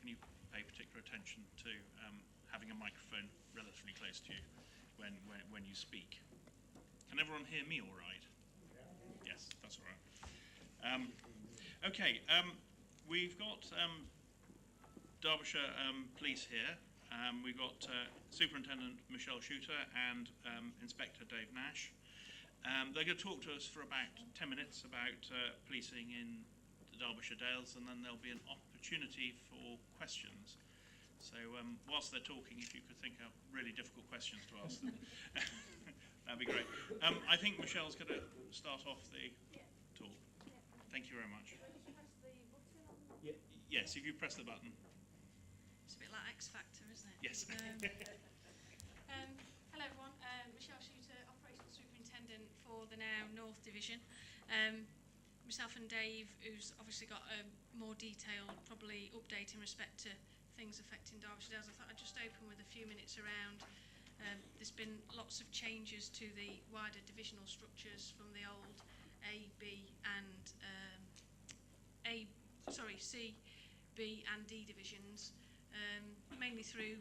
can you pay particular attention to having a microphone relatively close to you when you speak? Can everyone hear me all right? Yes, that's all right. Okay, we've got Derbyshire Police here. We've got Superintendent Michelle Shooter and Inspector Dave Nash. They're going to talk to us for about 10 minutes about policing in the Derbyshire Dales, and then there'll be an opportunity for questions. So whilst they're talking, if you could think of really difficult questions to ask them, that'd be great. I think Michelle's going to start off the talk. Thank you very much. Yes, if you press the button. It's a bit like X Factor, isn't it? Yes. Hello everyone, Michelle Shooter, Operational Superintendent for the now North Division. Myself and Dave, who's obviously got a more detailed probably update in respect to things affecting Derbyshire Dales. I thought I'd just open with a few minutes around. There's been lots of changes to the wider divisional structures from the old A, B and C, B and D divisions, mainly through,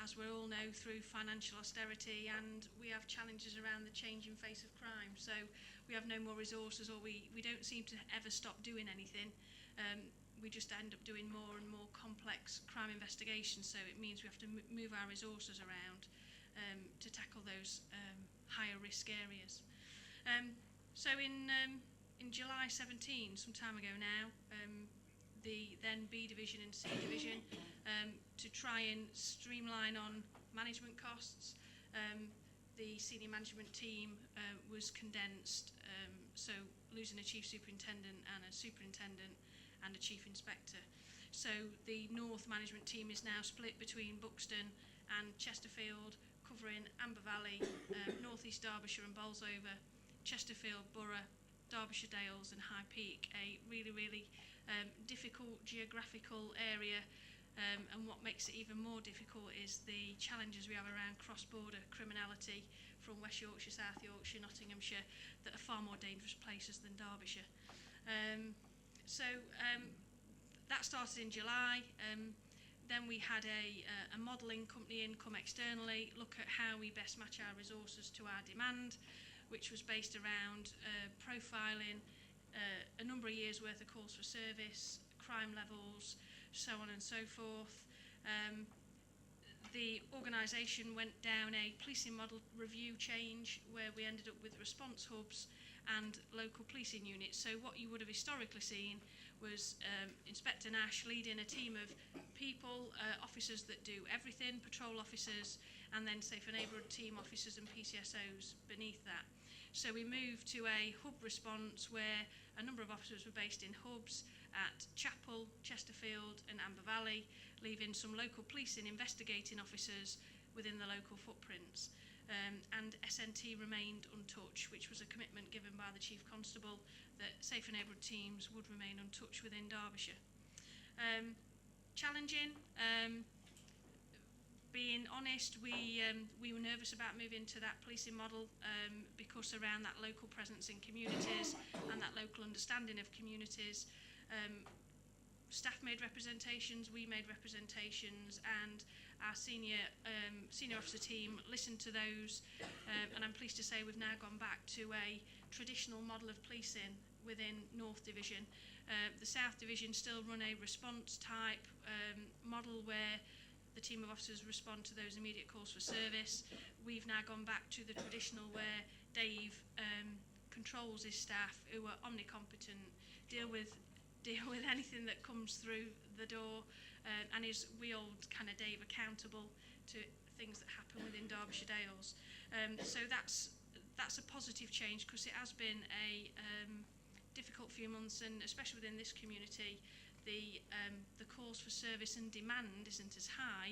as we all know, through financial austerity, and we have challenges around the changing face of crime. So we have no more resources, or we don't seem to ever stop doing anything. We just end up doing more and more complex crime investigations, so it means we have to move our resources around to tackle those higher risk areas. So in July 17, some time ago now, the then B division and C division, to try and streamline on management costs, the senior management team was condensed, so losing a chief superintendent and a superintendent and a chief inspector. So the North management team is now split between Buxton and Chesterfield, covering Amber Valley, North East Derbyshire and Bolsover, Chesterfield Borough, Derbyshire Dales and High Peak, a really difficult geographical area, and what makes it even more difficult is the challenges we have around cross-border criminality from West Yorkshire, South Yorkshire, Nottinghamshire, that are far more dangerous places than Derbyshire. That started in July. Then we had a modelling company in come externally, look at how we best match our resources to our demand, which was based around profiling a number of years' worth of calls for service, crime levels, so on and so forth. The organisation went down a policing model review change where we ended up with response hubs and local policing units. So what you would have historically seen was Inspector Nash leading a team of people, officers that do everything, patrol officers, and then Safer Neighbourhood team officers and PCSOs beneath that. So we moved to a hub response where a number of officers were based in hubs at Chapel, Chesterfield and Amber Valley, leaving some local policing investigating officers within the local footprints. And SNT remained untouched, which was a commitment given by the Chief Constable that Safer Neighbourhood teams would remain untouched within Derbyshire. Challenging. Being honest, we were nervous about moving to that policing model because around that local presence in communities and that local understanding of communities. Staff made representations, we made representations, and our senior officer team listened to those, and I'm pleased to say we've now gone back to a traditional model of policing within North Division. The South Division still run a response type model where the team of officers respond to those immediate calls for service. We've now gone back to the traditional where Dave controls his staff, who are omnicompetent, deal with anything that comes through the door, and we hold kind of Dave accountable to things that happen within Derbyshire Dales. So that's a positive change, because it has been a difficult few months, and especially within this community, the calls for service and demand isn't as high,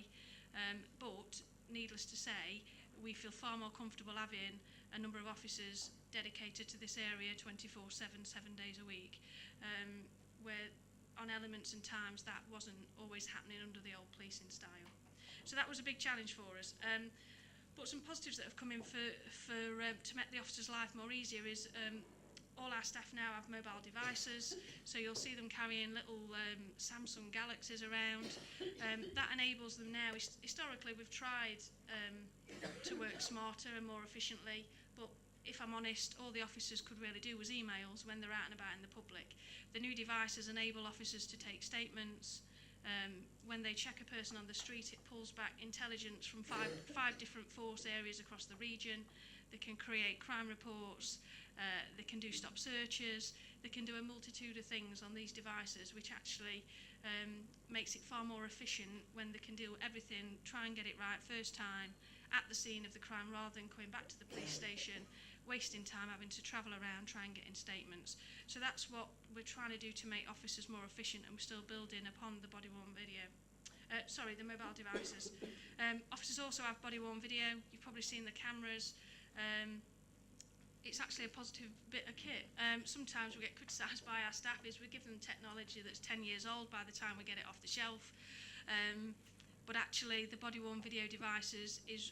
but needless to say, we feel far more comfortable having a number of officers dedicated to this area 24/7, 7 days a week, where on elements and times that wasn't always happening under the old policing style. So that was a big challenge for us. But some positives that have come in to make the officer's life more easier is all our staff now have mobile devices, so you'll see them carrying little Samsung Galaxies around. That enables them now. Historically, we've tried to work smarter and more efficiently, but if I'm honest, all the officers could really do was emails when they're out and about in the public. The new devices enable officers to take statements. When they check a person on the street, it pulls back intelligence from five different force areas across the region. They can create crime reports, they can do stop searches, they can do a multitude of things on these devices, which actually makes it far more efficient when they can do everything, try and get it right first time at the scene of the crime, rather than coming back to the police station, wasting time having to travel around, try and get in statements. So that's what we're trying to do to make officers more efficient, and we're still building upon the body-worn video. The mobile devices. Officers also have body-worn video. You've probably seen the cameras. It's actually a positive bit of kit. Sometimes we get criticised by our staff is we give them technology that's 10 years old by the time we get it off the shelf. But actually the body-worn video devices is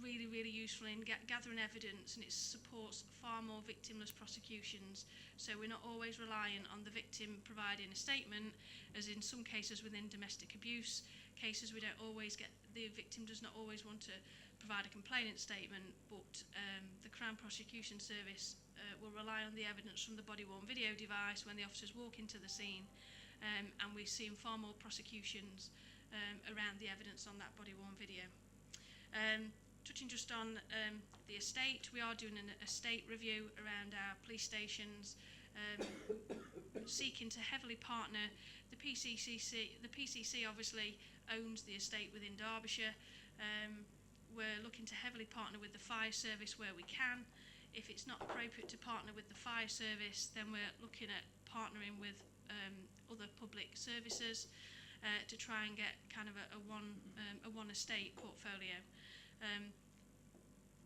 really, really useful in gathering evidence, and it supports far more victimless prosecutions. So we're not always reliant on the victim providing a statement, as in some cases within domestic abuse cases we don't always get, the victim does not always want to provide a complainant statement, but the Crown Prosecution Service will rely on the evidence from the body-worn video device when the officers walk into the scene, and we've seen far more prosecutions around the evidence on that body-worn video. Touching just on the estate, we are doing an estate review around our police stations, seeking to heavily partner. The PCC obviously owns the estate within Derbyshire. We're looking to heavily partner with the fire service where we can. If it's not appropriate to partner with the fire service, then we're looking at partnering with other public services to try and get kind of a one estate portfolio.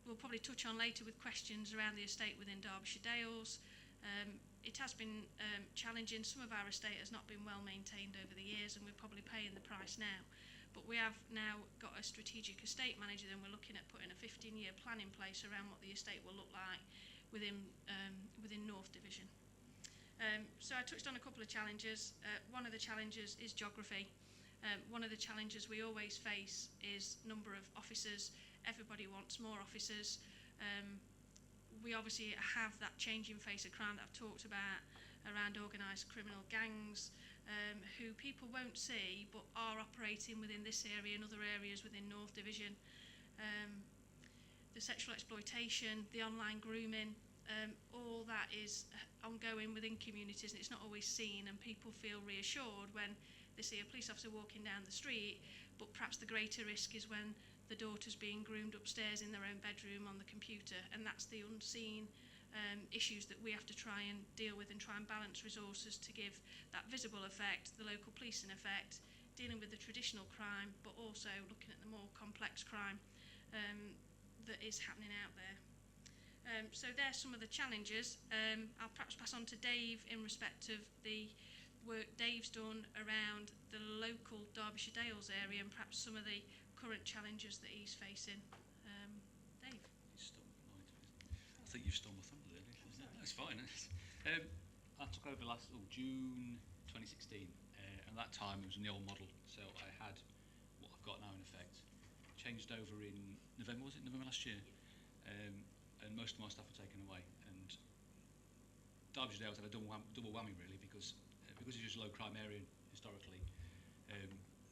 We'll probably touch on later with questions around the estate within Derbyshire Dales. It has been challenging. Some of our estate has not been well maintained over the years, and we're probably paying the price now. But we have now got a strategic estate manager, and we're looking at putting a 15-year plan in place around what the estate will look like within North Division. So I touched on a couple of challenges. One of the challenges is geography. One of the challenges we always face is number of officers. Everybody wants more officers. We obviously have that changing face of crime that I've talked about around organised criminal gangs, who people won't see but are operating within this area and other areas within North Division. The sexual exploitation, the online grooming, all that is ongoing within communities, and it's not always seen, and people feel reassured when they see a police officer walking down the street, but perhaps the greater risk is when the daughter's being groomed upstairs in their own bedroom on the computer, and that's the unseen issues that we have to try and deal with and try and balance resources to give that visible effect, the local policing effect, dealing with the traditional crime, but also looking at the more complex crime that is happening out there. So there's some of the challenges. I'll perhaps pass on to Dave in respect of the work Dave's done around the local Derbyshire Dales area and perhaps some of the current challenges that he's facing. Dave? I think you've stolen my thunder there. That's fine. I took over June 2016, and at that time it was in the old model, so I had what I've got now in effect. Changed over in November, was it? November last year? And most of my staff were taken away, and Derbyshire Dales had a double whammy really, because it's just a low crime area historically,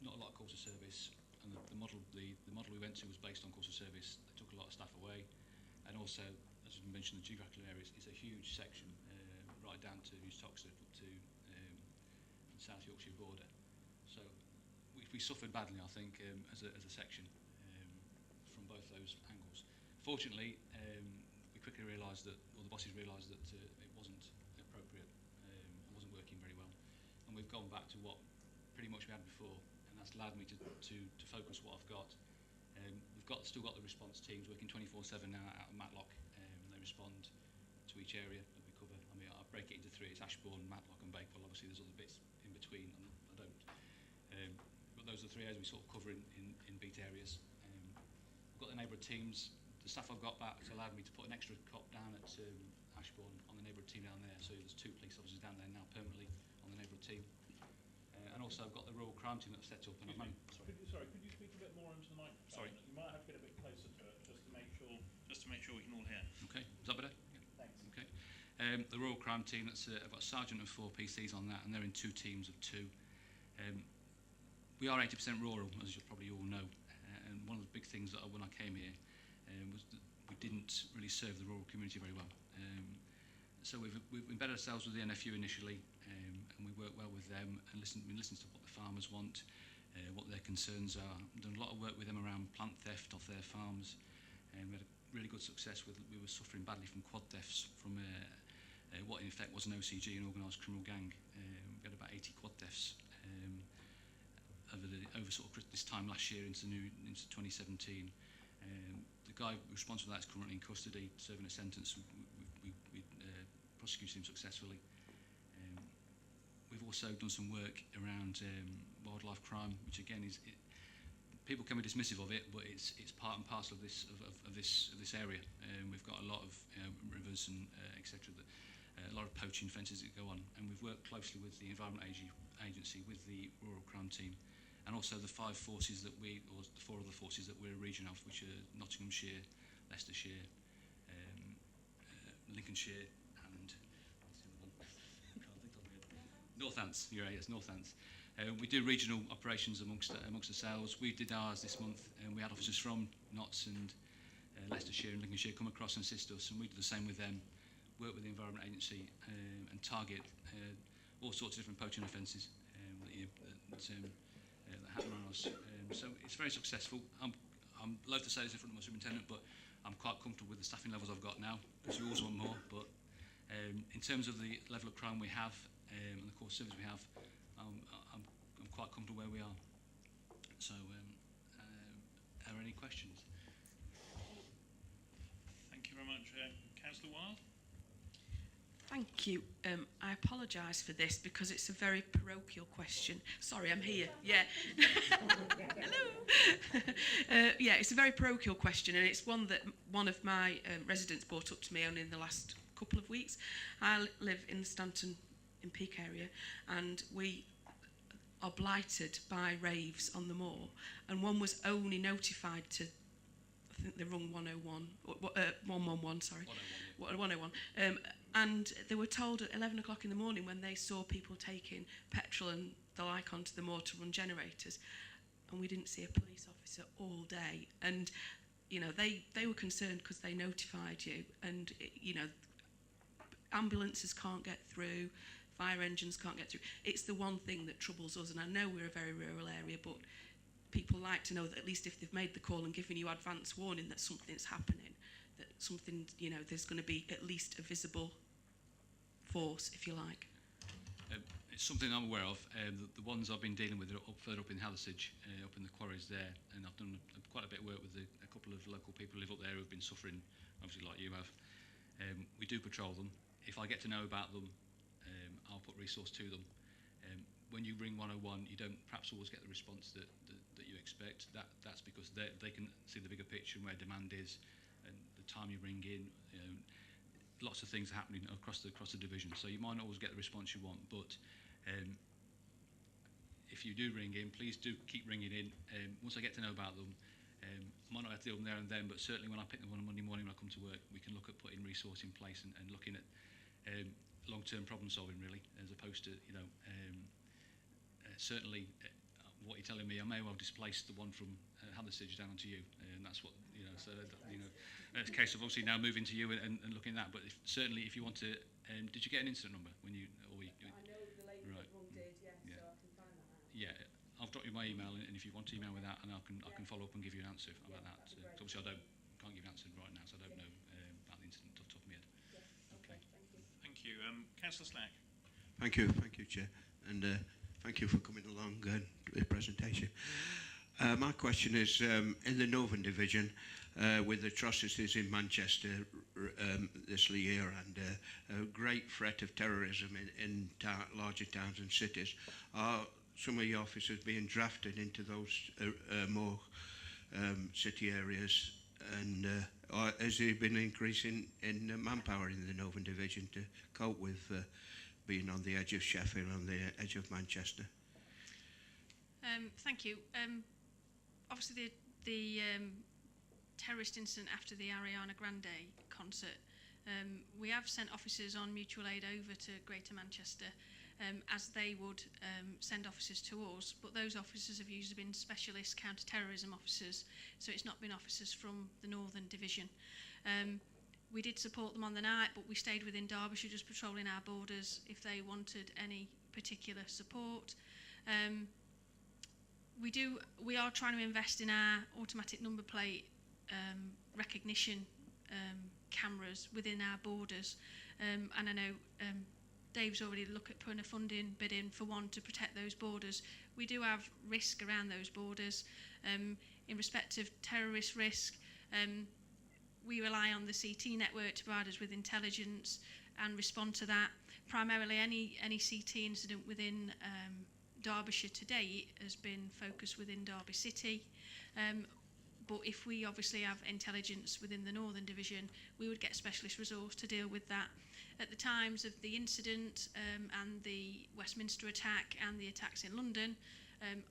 not a lot of course of service, and the model we went to was based on course of service. They took a lot of staff away, and also, as I mentioned, the geographical area is a huge section, right down to East Oxford up to the South Yorkshire border. So we suffered badly, I think, as a section from both those angles. Fortunately, we quickly realised that, or the bosses realised that it wasn't appropriate, it wasn't working very well, and we've gone back to what pretty much we had before, and that's allowed me to focus what I've got. We've still got the response teams working 24/7 now out of Matlock, and they respond to each area that we cover. I mean, I break it into three: it's Ashbourne, Matlock, and Bakewell. Obviously, there's other bits in between, and I don't. But those are the three areas we sort of cover in beat areas. We've got the neighbourhood teams. The staff I've got back has allowed me to put an extra cop down at Ashbourne on the neighbourhood team down there. So there's 2 police officers down there now permanently on the neighbourhood team. And also I've got the Rural Crime Team that's set up. And Could you speak a bit more into the microphone? Sorry. You might have to get a bit closer to it, just to make sure we can all hear. Okay, is that better? Yeah. Thanks. Okay. The Rural Crime Team, I've got a sergeant and 4 PCs on that, and they're in 2 teams of 2. We are 80% rural, as you probably all know, and one of the big things that when I came here was that we didn't really serve the rural community very well. So we've embedded ourselves with the NFU initially, and we work well with them and we listen to what the farmers want, what their concerns are. We've done a lot of work with them around plant theft off their farms, and we had a really good success we were suffering badly from quad thefts from what in effect was an OCG, an organised criminal gang. We had about 80 quad thefts over sort of this time last year into 2017. The guy responsible for that is currently in custody, serving a sentence. We prosecuted him successfully. We've also done some work around wildlife crime, which again people can be dismissive of it, but it's part and parcel of this area. We've got a lot of rivers and etc. A lot of poaching fences that go on, and we've worked closely with the Environment Agency, with the Rural Crime Team, and also the 5 forces the 4 other forces that we're a region of, which are Nottinghamshire, Leicestershire, Lincolnshire, and Northants. Yes, Northants. We do regional operations amongst ourselves. We did ours this month, and we had officers from Notts and Leicestershire and Lincolnshire come across and assist us, and we do the same with them. Work with the Environment Agency and target all sorts of different poaching offences that happen around us. So it's very successful. I'm loath to say this in front of my superintendent, but I'm quite comfortable with the staffing levels I've got now, because we always want more. But in terms of the level of crime we have and the core service we have, I'm quite comfortable where we are. So are there any questions? Thank you very much. Councillor Wild? Thank you. I apologise for this because it's a very parochial question. Sorry, I'm here. Yeah. Hello. Yeah, it's a very parochial question, and it's one that one of my residents brought up to me only in the last couple of weeks. I live in the Stanton in Peak area, and we are blighted by raves on the moor, and one was only notified to, I think they rung 111, sorry. 101. And they were told at 11 o'clock in the morning, when they saw people taking petrol and the like onto the moor to run generators, and we didn't see a police officer all day. And, you know, they were concerned because they notified you, and, you know, ambulances can't get through, fire engines can't get through. It's the one thing that troubles us, and I know we're a very rural area, but people like to know that at least if they've made the call and given you advance warning that something's happening, that something, you know, there's going to be at least a visible force, if you like. It's something I'm aware of. The ones I've been dealing with are further up in Hathersage, up in the quarries there, and I've done quite a bit of work with a couple of local people who live up there who've been suffering, obviously like you have. We do patrol them. If I get to know about them, I'll put resource to them. When you ring 101, you don't perhaps always get the response that you expect. That's because they can see the bigger picture and where demand is, and the time you ring in. Lots of things are happening across the division, so you might not always get the response you want. But if you do ring in, please do keep ringing in. Once I get to know about them, I might not have to deal with them there and then, but certainly when I pick them on a Monday morning when I come to work, we can look at putting resource in place and looking at long-term problem solving, really, as opposed to, you know, certainly what you're telling me, I may well displace the one from Hathersage down onto you, and that's what, you know, so, you know, it's a case of obviously now moving to you and looking at that, but certainly if you want to, did you get an incident number when you, or you, I know the lady right. that one did, yeah, Yeah. so I can find that out. Yeah, I'll drop you my email, and if you want to email with that, and I can follow up and give you an answer about that. Obviously I can't give you an answer right now, so I don't know about the incident off the top of my head. Yeah. Okay. Thank you. Councillor Slack. Thank you, Chair, and thank you for coming along to the presentation. My question is, in the Northern Division, with the atrocities in Manchester this year and a great threat of terrorism in larger towns and cities, are some of your officers being drafted into those more city areas And or has there been an increase in manpower in the Northern Division to cope with being on the edge of Sheffield, on the edge of Manchester? Thank you. Obviously, the terrorist incident after the Ariana Grande concert, we have sent officers on mutual aid over to Greater Manchester, as they would send officers to us, but those officers have usually been specialist counter-terrorism officers, so it's not been officers from the Northern Division. We did support them on the night, but we stayed within Derbyshire, just patrolling our borders if they wanted any particular support. We are trying to invest in our automatic number plate recognition cameras within our borders, and I know Dave's already looked at putting a funding bid in for one to protect those borders. We do have risk around those borders. In respect of terrorist risk, we rely on the CT network to provide us with intelligence and respond to that. Primarily any CT incident within Derbyshire to date has been focused within Derby City. But if we obviously have intelligence within the Northern Division, we would get specialist resource to deal with that. At the times of the incident and the Westminster attack and the attacks in London,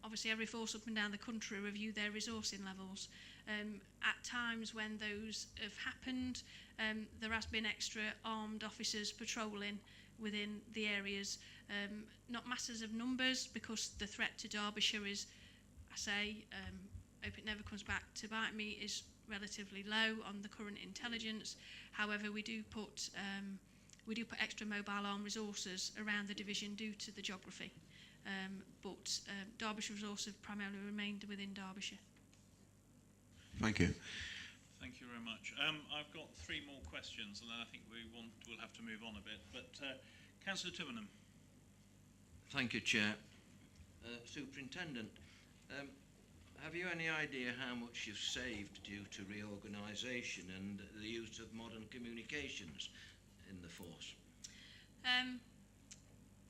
obviously every force up and down the country review their resourcing levels. At times when those have happened, there has been extra armed officers patrolling within the areas. Not masses of numbers, because the threat to Derbyshire is, I say, hope it never comes back to bite me, is relatively low on the current intelligence. However, we do put extra mobile armed resources around the division due to the geography. But Derbyshire resources have primarily remained within Derbyshire. Thank you. Thank you very much. I've got 3 more questions, and then I think we'll have to move on a bit. But Councillor Tuvenham. Thank you, Chair. Superintendent, have you any idea how much you've saved due to reorganisation and the use of modern communications in the force?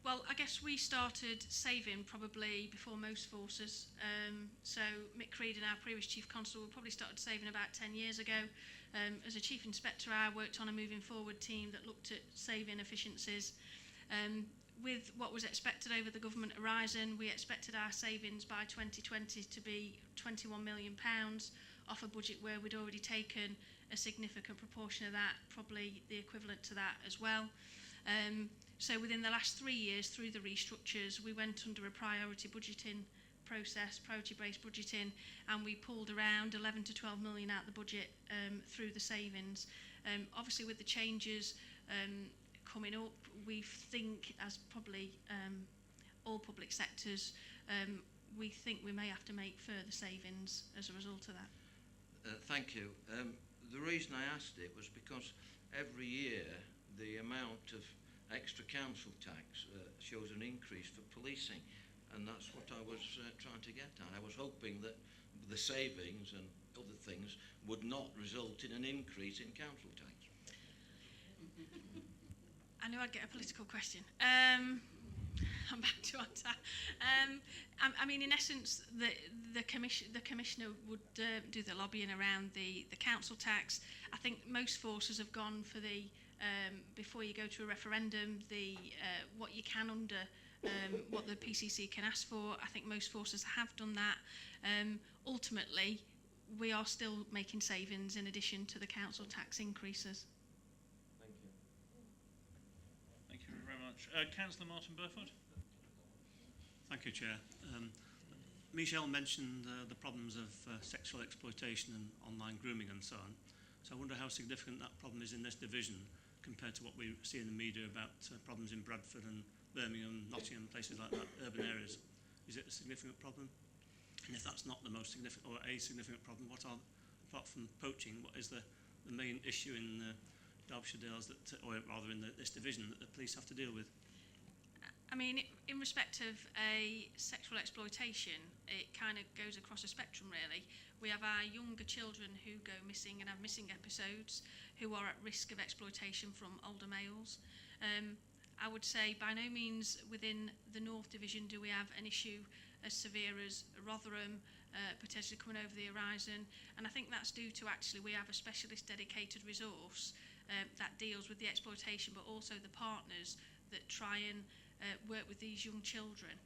Well, I guess we started saving probably before most forces. So Mick Creed and our previous Chief Constable probably started saving about 10 years ago. As a Chief Inspector, I worked on a moving forward team that looked at saving efficiencies. With what was expected over the government horizon, we expected our savings by 2020 to be £21 million off a budget where we'd already taken a significant proportion of that, probably the equivalent to that as well. So within the last 3 years, through the restructures, we went under a priority budgeting process, priority-based budgeting, and we pulled around 11 to 12 million out of the budget through the savings. Obviously, with the changes coming up, we think, as probably all public sectors, we think we may have to make further savings as a result of that. Thank you. The reason I asked it was because every year the amount of extra council tax shows an increase for policing, and that's what I was trying to get at. I was hoping that the savings and other things would not result in an increase in council tax. I knew I'd get a political question. I'm back to answer. I mean, in essence, the commissioner would do the lobbying around the council tax. I think most forces have gone for the before you go to a referendum, what you can under what the PCC can ask for. I think most forces have done that. Ultimately, we are still making savings in addition to the council tax increases. Thank you very much. Councillor Martin Burford. Thank you, Chair. Michelle mentioned the problems of sexual exploitation and online grooming and so on. So I wonder how significant that problem is in this division compared to what we see in the media about problems in Bradford and Birmingham, Nottingham, places like that, urban areas. Is it a significant problem? And if that's not the most significant or a significant problem, what are, apart from poaching, what is the main issue in Derbyshire Dales, or rather in this division, that the police have to deal with? I mean, in respect of a sexual exploitation, it kind of goes across a spectrum, really. We have our younger children who go missing and have missing episodes, who are at risk of exploitation from older males. I would say by no means within the North Division do we have an issue as severe as Rotherham, potentially coming over the horizon. And I think that's due to actually we have a specialist dedicated resource that deals with the exploitation, but also the partners that try and work with these young children,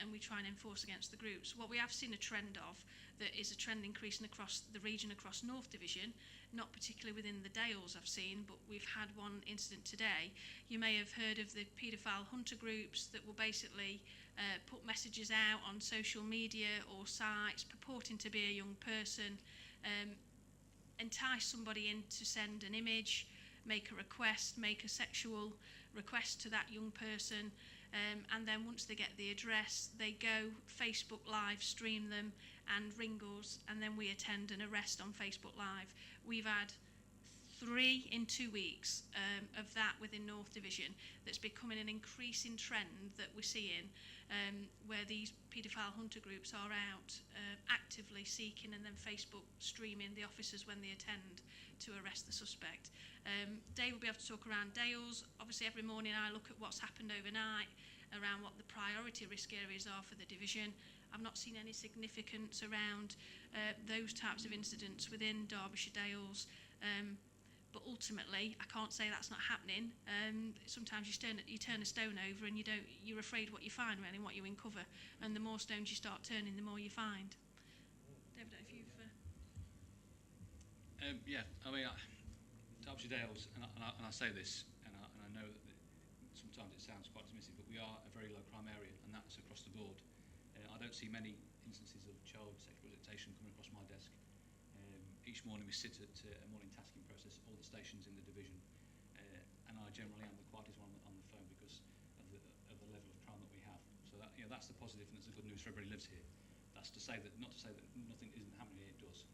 and we try and enforce against the groups. What we have seen a trend of, that is a trend increasing across the region, across North Division, not particularly within the Dales I've seen, but we've had one incident today. You may have heard of the paedophile hunter groups that will basically put messages out on social media or sites purporting to be a young person, entice somebody in to send an image, make a request, make a sexual request to that young person, and then once they get the address, they go Facebook Live, stream them, and ring us, and then we attend an arrest on Facebook Live. We've had 3 in 2 weeks of that within North Division. That's becoming an increasing trend that we're seeing, where these paedophile hunter groups are out actively seeking and then Facebook streaming the officers when they attend to arrest the suspect. Dave will be able to talk around Dales. Obviously every morning I look at what's happened overnight, around what the priority risk areas are for the division. I've not seen any significance around those types of incidents within Derbyshire Dales. But ultimately, I can't say that's not happening. Sometimes you turn a stone over and you're afraid what you find, really, and what you uncover. And the more stones you start turning, the more you find. David, if you've... Yeah, I mean, Derbyshire Dales, and I say this, and I know that sometimes it sounds quite dismissive, but we are a very low crime area, and that's across the board. I don't see many instances of child sexual exploitation coming across my desk. Each morning we sit at a morning tasking process, all the stations in the division, and I generally am the quietest one on the phone because of the level of crime that we have. So that, that's the positive, and it's the good news for everybody who lives here. That's to say that, not to say that nothing isn't happening here, it does.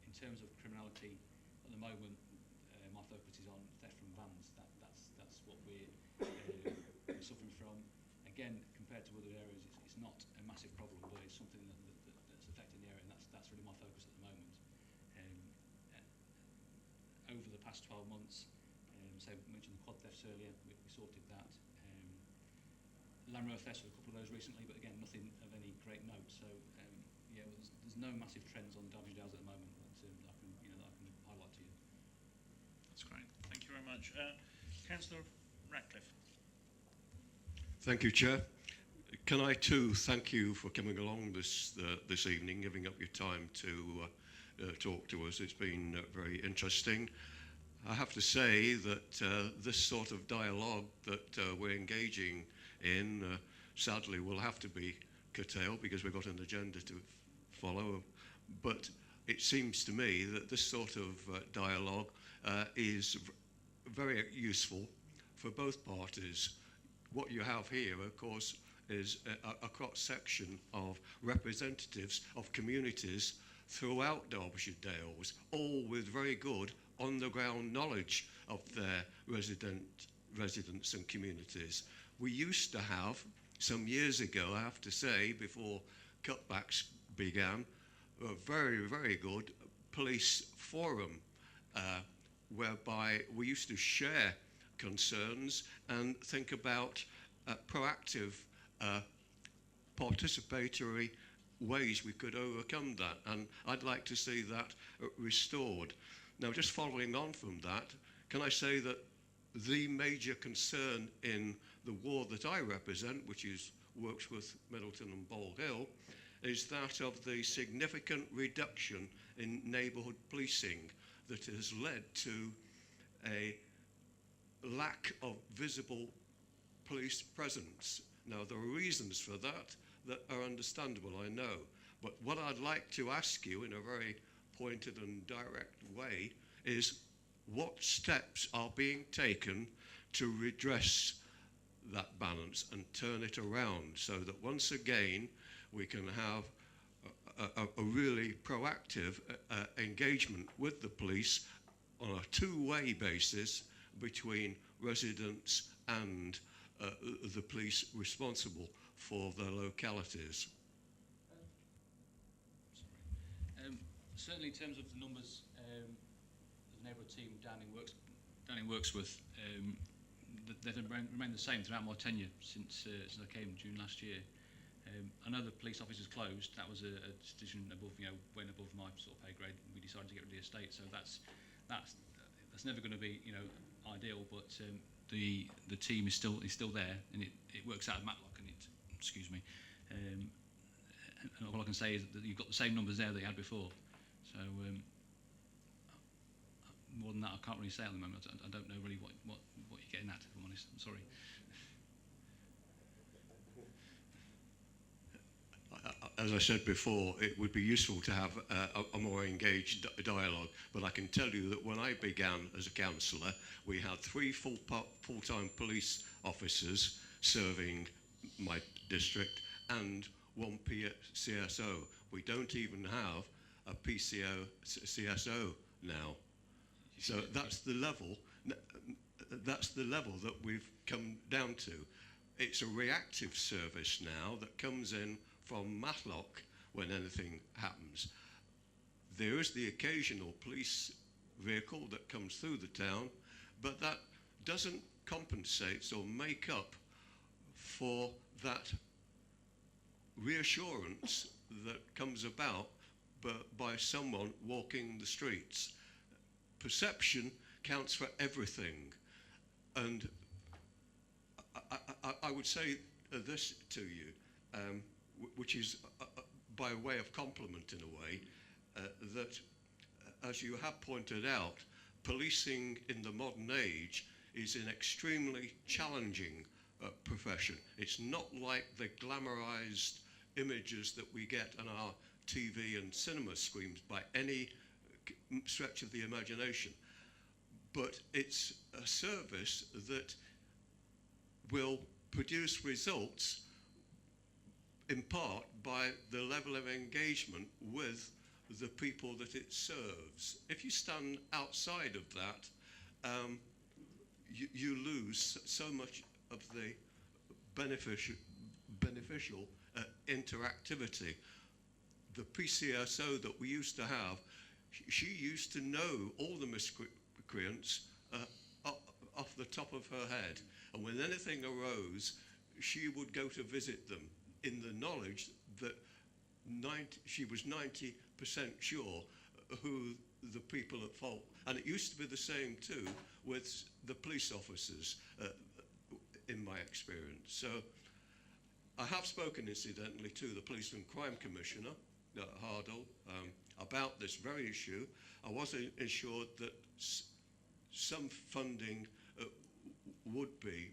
In terms of criminality, at the moment, my focus is on theft from vans. That's what we're suffering from. Again, compared to other areas, it's not a massive problem, but it's something that's affecting the area, and that's really my focus at the moment. Over the past 12 months, so we mentioned the quad thefts earlier, we sorted that. Land Rover thefts, a couple of those recently, but again, nothing of any great note. So yeah, there's no massive trends on Derbyshire Dales at the moment that I can highlight to you. That's great. Thank you very much. Councillor Ratcliffe. Thank you, Chair. Can I too thank you for coming along this evening, giving up your time to talk to us. It's been very interesting. I have to say that this sort of dialogue that we're engaging in sadly will have to be curtailed because we've got an agenda to follow. But it seems to me that this sort of dialogue is very useful for both parties. What you have here, of course, is a cross-section of representatives of communities throughout Derbyshire Dales, all with very good on-the-ground knowledge of their residents and communities. We used to have, some years ago, I have to say, before cutbacks began, a very, very good police forum whereby we used to share concerns and think about proactive participatory ways we could overcome that, and I'd like to see that restored. Now, just following on from that, can I say that the major concern in the ward that I represent, which is Wirksworth, Middleton and Bald Hill, is that of the significant reduction in neighbourhood policing that has led to a lack of visible police presence. Now, there are reasons for that are understandable, I know, but what I'd like to ask you in a very pointed and direct way is what steps are being taken to redress that balance and turn it around so that once again we can have a really proactive engagement with the police on a two-way basis between residents and the police responsible for their localities. Certainly in terms of the numbers, the neighbourhood team down in Wirksworth, they've remained the same throughout my tenure since I came in June last year. I know the police officers closed. That was a decision above, went above my sort of pay grade. We decided to get rid of the estate. So that's never going to be, ideal. But the team is still there, and it works out of Matlock. And excuse me. And all I can say is that you've got the same numbers there that you had before. So more than that, I can't really say at the moment. I don't know really what you're getting at, if I'm honest. I'm sorry. As I said before, it would be useful to have a more engaged dialogue, but I can tell you that when I began as a councillor, we had 3 full-time police officers serving my district and 1 CSO. We don't even have a CSO now. So that's the level that we've come down to. It's a reactive service now that comes in from Matlock when anything happens. There is the occasional police vehicle that comes through the town, but that doesn't compensate or make up for that reassurance that comes about by someone walking the streets. Perception counts for everything, and I would say this to you, which is by way of compliment in a way, that as you have pointed out, policing in the modern age is an extremely challenging profession. It's not like the glamorized images that we get on our TV and cinema screens by any stretch of the imagination. But it's a service that will produce results in part by the level of engagement with the people that it serves. If you stand outside of that, you lose so much of the beneficial interactivity. The PCSO that we used to have, she used to know all the miscreants off the top of her head, and when anything arose, she would go to visit them in the knowledge that she was 90% sure who the people at fault. And it used to be the same too with the police officers, in my experience. So I have spoken incidentally to the Police and Crime Commissioner, Hardle, about this very issue. I was assured that some funding would be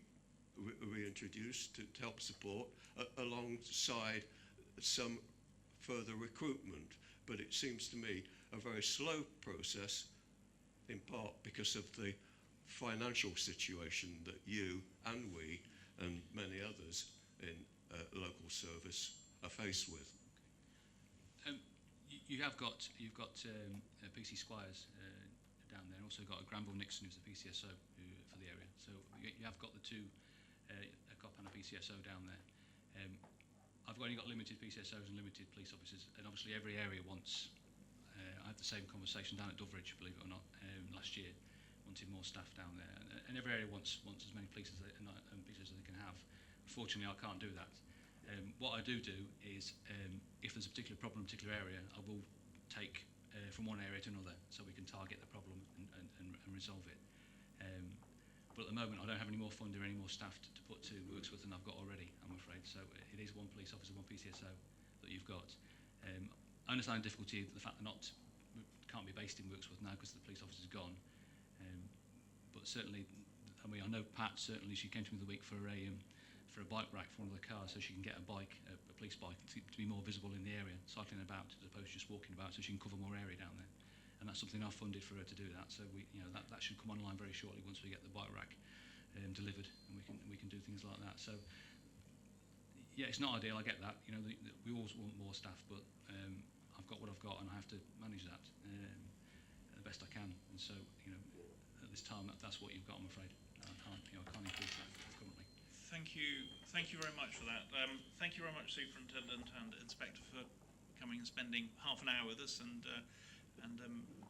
reintroduced to help support alongside some further recruitment, but it seems to me a very slow process, in part because of the financial situation that you and we and many others in local service are faced with. You've got PC Squires down there, and also got a Granville Nixon who's the PCSO for the area. So you have got the two, a cop and a PCSO down there. I've only got limited PCSOs and limited police officers, and obviously every area wants. I had the same conversation down at Doveridge, believe it or not, last year. Wanted more staff down there, and every area wants as many police and PCSOs as they can have. Unfortunately, I can't do that. What I do is, if there's a particular problem in a particular area, I will take from one area to another, so we can target the problem and resolve it. But at the moment, I don't have any more funding or any more staff to put to Wirksworth than I've got already, I'm afraid. So it is one police officer, one PCSO that you've got. I understand the difficulty of the fact that can't be based in Wirksworth now because the police officer's gone. But certainly, I know Pat, certainly she came to me the week for a bike rack for one of the cars, so she can get a police bike, to be more visible in the area, cycling about as opposed to just walking about, so she can cover more area down there. And that's something I've funded for her to do that. So that should come online very shortly once we get the bike rack delivered, and we can do things like that. So yeah, it's not ideal. I get that. We always want more staff, but I've got what I've got, and I have to manage that the best I can. And so at this time, that's what you've got. I'm afraid I can't increase that currently. Thank you very much for that. Thank you very much, Superintendent and Inspector, for coming and spending half an hour with us, and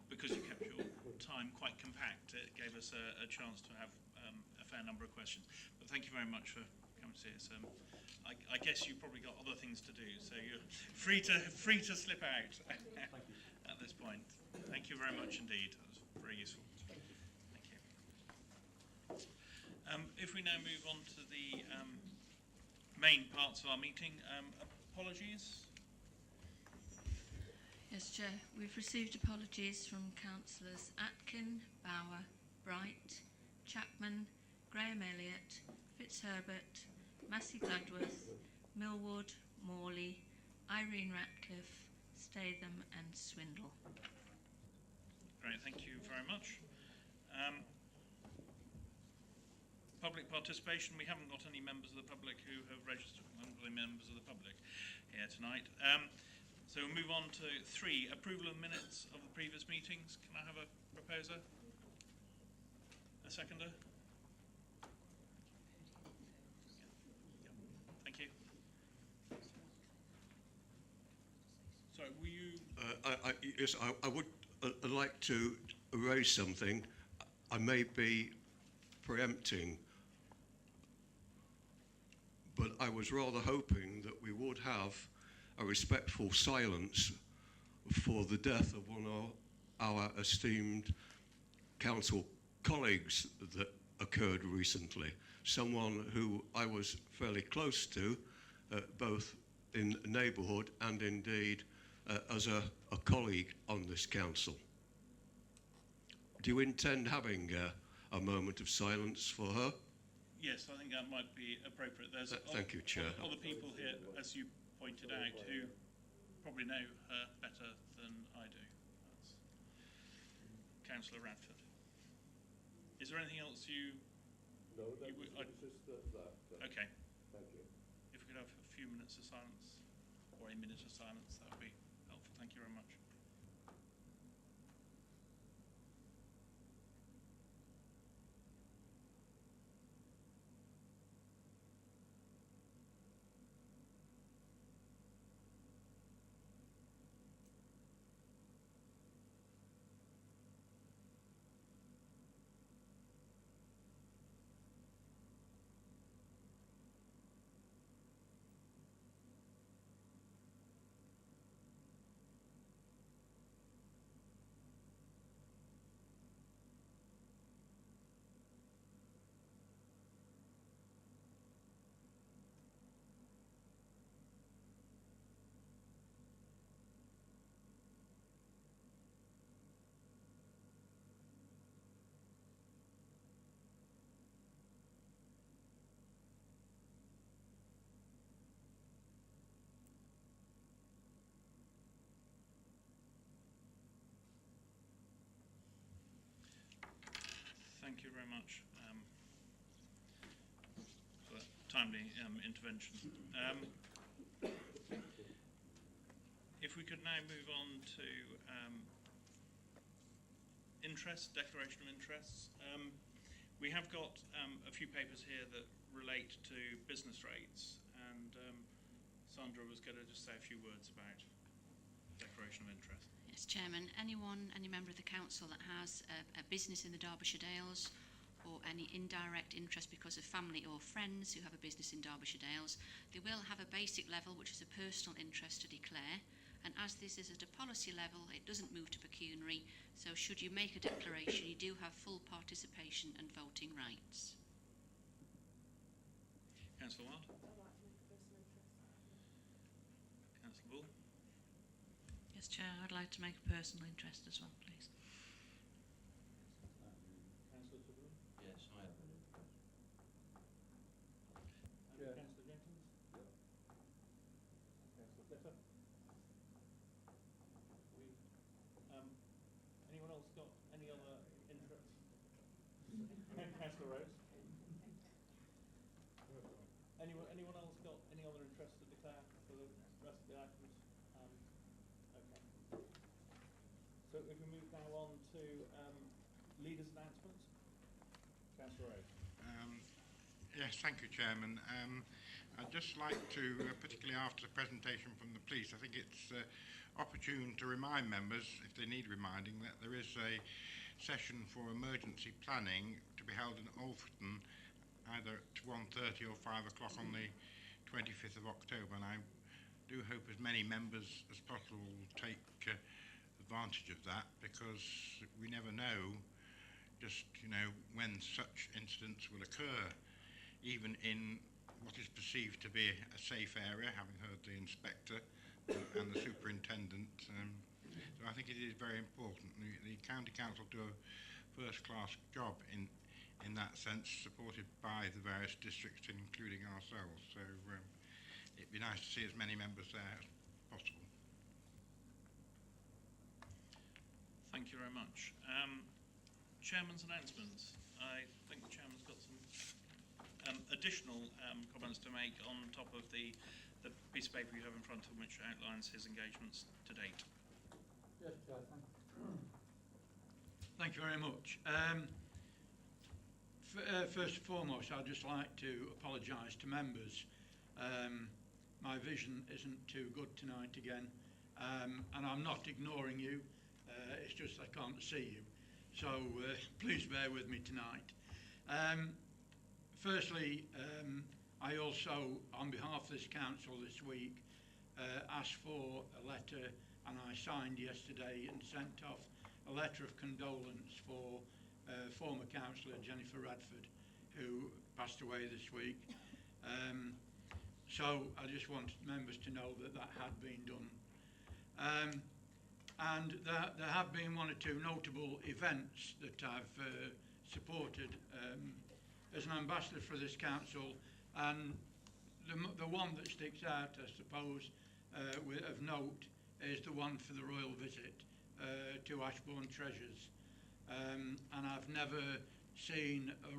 because you kept your time quite compact, it gave us a chance to have a fair number of questions. But thank you very much for coming. members here. So I guess you've probably got other things to do, so you're free to slip out at this point. Thank you very much indeed. That was very useful. Thank you. If we now move on to the main parts of our meeting, apologies. Yes, Chair. We've received apologies from Councillors Atkin, Bauer, Bright, Chapman, Graham Elliott, Fitzherbert, Massey Gladworth, Millward, Morley, Irene Ratcliffe, Statham and Swindle. Great, thank you very much. Public participation, we haven't got any members of the public who have registered. We haven't got any members of the public here tonight. So we'll move on to 3, approval of minutes of the previous meetings. Can I have a proposer? A seconder? Thank you. Sorry, were you... Yes, I would like to raise something. I may be preempting, but I was rather hoping that we would have a respectful silence for the death of one of our esteemed council colleagues that occurred recently. Someone who I was fairly close to, both in neighbourhood and indeed as a colleague on this council. Do you intend having a moment of silence for her? Yes, I think that might be appropriate. There's Thank you, Chair. other people here, as you pointed out, who probably know her better than I do. That's Councillor Radford. Is there anything else you... No, that was just that. Okay. Thank you. If we could have a few minutes of silence, or a minute of silence, that would be helpful. Thank you very much. Thank you very much for that timely intervention. If we could now move on to declaration of interests. We have got a few papers here that relate to business rates, and Sandra was going to just say a few words about declaration of interest. Yes, Chairman. Any member of the council that has a business in the Derbyshire Dales, or any indirect interest because of family or friends who have a business in Derbyshire Dales, they will have a basic level, which is a personal interest to declare. And as this is at a policy level, it doesn't move to pecuniary. So should you make a declaration, you do have full participation and voting rights. Councillor Ward? Councillor Bull? Yes, Chair. I'd like to make a personal interest as well, please. Councillor Tuberman? Yes, I have an interest. And Councillor Jenkins? Yeah. Councillor Flitter? Anyone else got any other interests? Councillor Rose? Anyone else got any other interests to declare for the rest of the items? Okay. So if we move now on to leaders' announcements. Councillor Rose. Yes, thank you, Chairman. I'd just like to, particularly after the presentation from the police, I think it's opportune to remind members, if they need reminding, that there is a session for emergency planning to be held in Alfreton either at 1:30 or 5 o'clock on the 25th of October, and I do hope as many members as possible will take advantage of that, because we never know just, when such incidents will occur, even in what is perceived to be a safe area, having heard the inspector and the superintendent. So I think it is very important. The County Council do a first-class job in that sense, supported by the various districts, including ourselves. So it'd be nice to see as many members there as possible. Thank you very much. Chairman's announcements. I think the Chairman's got some additional comments to make on top of the piece of paper you have in front of him, which outlines his engagements to date. Yes, Chair, thank you. Thank you very much. First and foremost, I'd just like to apologise to members. My vision isn't too good tonight again, and I'm not ignoring you. It's just I can't see you. So please bear with me tonight. Firstly, I also, on behalf of this council this week, asked for a letter, and I signed yesterday and sent off a letter of condolence for former councillor Jennifer Radford, who passed away this week. So I just wanted members to know that that had been done. And there have been one or two notable events that I've supported as an ambassador for this council, and the one that sticks out, I suppose, of note is the one for the royal visit to Ashbourne Treasures. And I've never seen a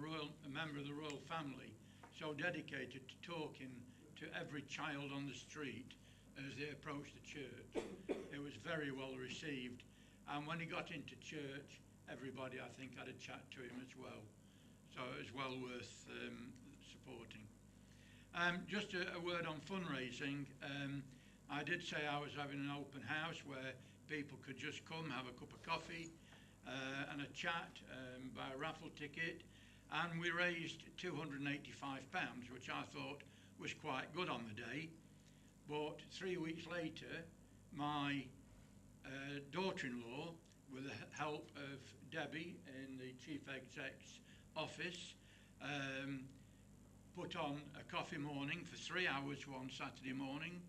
member of the royal family so dedicated to talking to every child on the street as they approached the church. It was very well received, and when he got into church, everybody, I think, had a chat to him as well. So it was well worth supporting. Just a word on fundraising. I did say I was having an open house where people could just come, have a cup of coffee and a chat, buy a raffle ticket, and we raised £285, which I thought was quite good on the day. But 3 weeks later, my daughter-in-law, with the help of Debbie in the Chief Exec's office, put on a coffee morning for 3 hours one Saturday morning,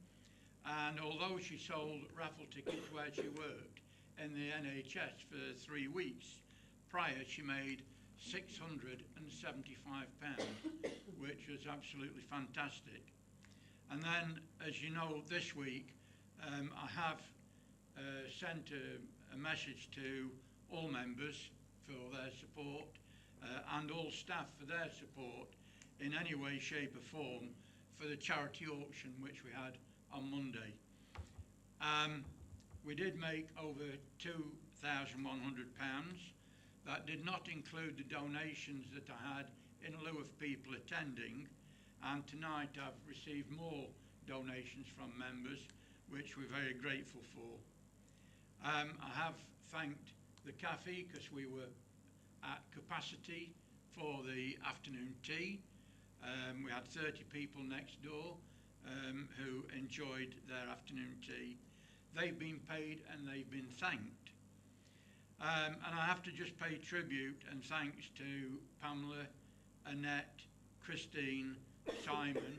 and although she sold raffle tickets where she worked in the NHS for 3 weeks prior, she made £675, which was absolutely fantastic. And then, as you know, this week I have sent a message to all members for their support and all staff for their support in any way, shape or form for the charity auction which we had on Monday. We did make over £2,100. That did not include the donations that I had in lieu of people attending, and tonight I've received more donations from members, which we're very grateful for. I have thanked the cafe because we were at capacity for the afternoon tea. We had 30 people next door who enjoyed their afternoon tea. They've been paid and they've been thanked. And I have to just pay tribute and thanks to Pamela, Annette, Christine, Simon,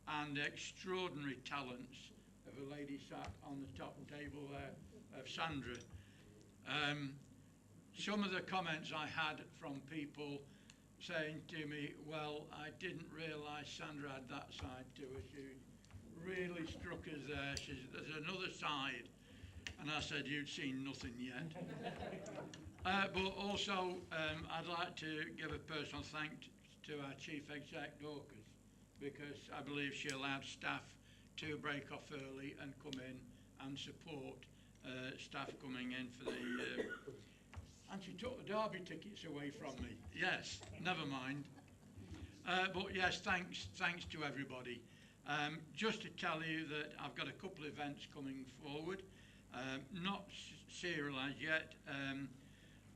and the extraordinary talents of a lady sat on the top table there, of Sandra. Some of the comments I had from people saying to me, well, I didn't realise Sandra had that side to her. She really struck us there. There's another side. And I said, you'd seen nothing yet. But also, I'd like to give a personal thanks to our Chief Exec, Dorcas, because I believe she allowed staff to break off early and come in and support staff coming in for the... and she took the Derby tickets away from me. Yes, never mind. But yes, thanks to everybody. Just to tell you that I've got a couple of events coming forward. Not serialised yet,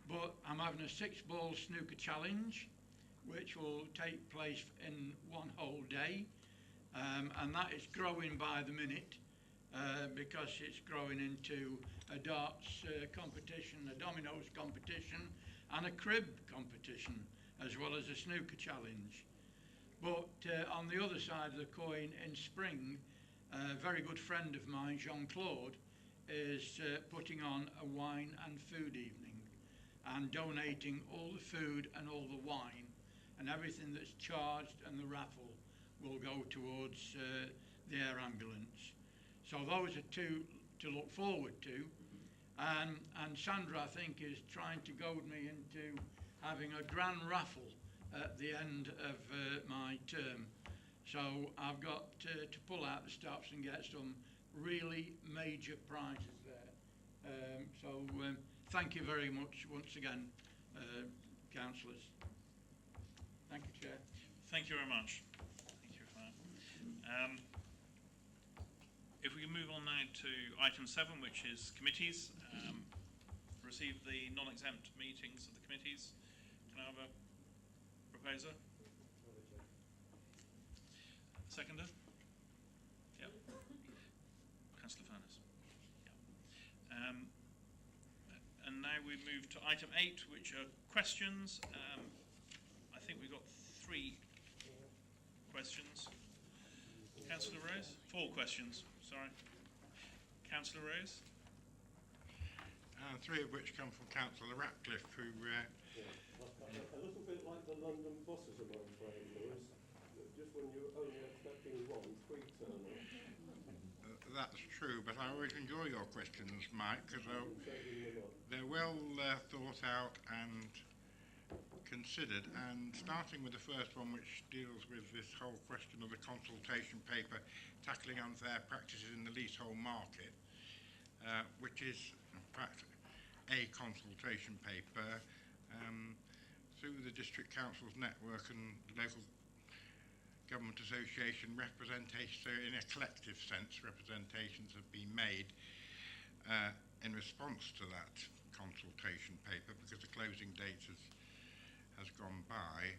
but I'm having a 6-ball snooker challenge which will take place in one whole day, and that is growing by the minute because it's growing into a darts competition, a dominoes competition, and a crib competition, as well as a snooker challenge. But on the other side of the coin, in spring, a very good friend of mine, Jean-Claude, is putting on a wine and food evening and donating all the food and all the wine, and everything that's charged and the raffle will go towards the air ambulance. So those are two to look forward to. And Sandra, I think, is trying to goad me into having a grand raffle at the end of my term. So I've got to pull out the stops and get some really major prizes there. Thank you very much once again, councillors. Thank you, Chair. Thank you very much. Thank you for that. If we can move on now to item 7, which is committees. Receive the non-exempt meetings of the committees. Can I have a proposer? Seconder? Yep. Councillor Furness. Yep. And now we move to item 8, which are questions. I think we've got 3 questions. Councillor Rose? 4 questions, sorry. Councillor Rose? 3 of which come from Councillor Ratcliffe, who... A little bit like the London buses, I'm afraid, Lewis. Just when you're only expecting 1, 3 turn up. That's true, but I always enjoy your questions, Mike, because they're well thought out and considered. And starting with the first one, which deals with this whole question of the consultation paper, tackling unfair practices in the leasehold market, which is, in fact, a consultation paper through the District Council's network and local government association representation, so in a collective sense, representations have been made in response to that consultation paper because the closing date has gone by.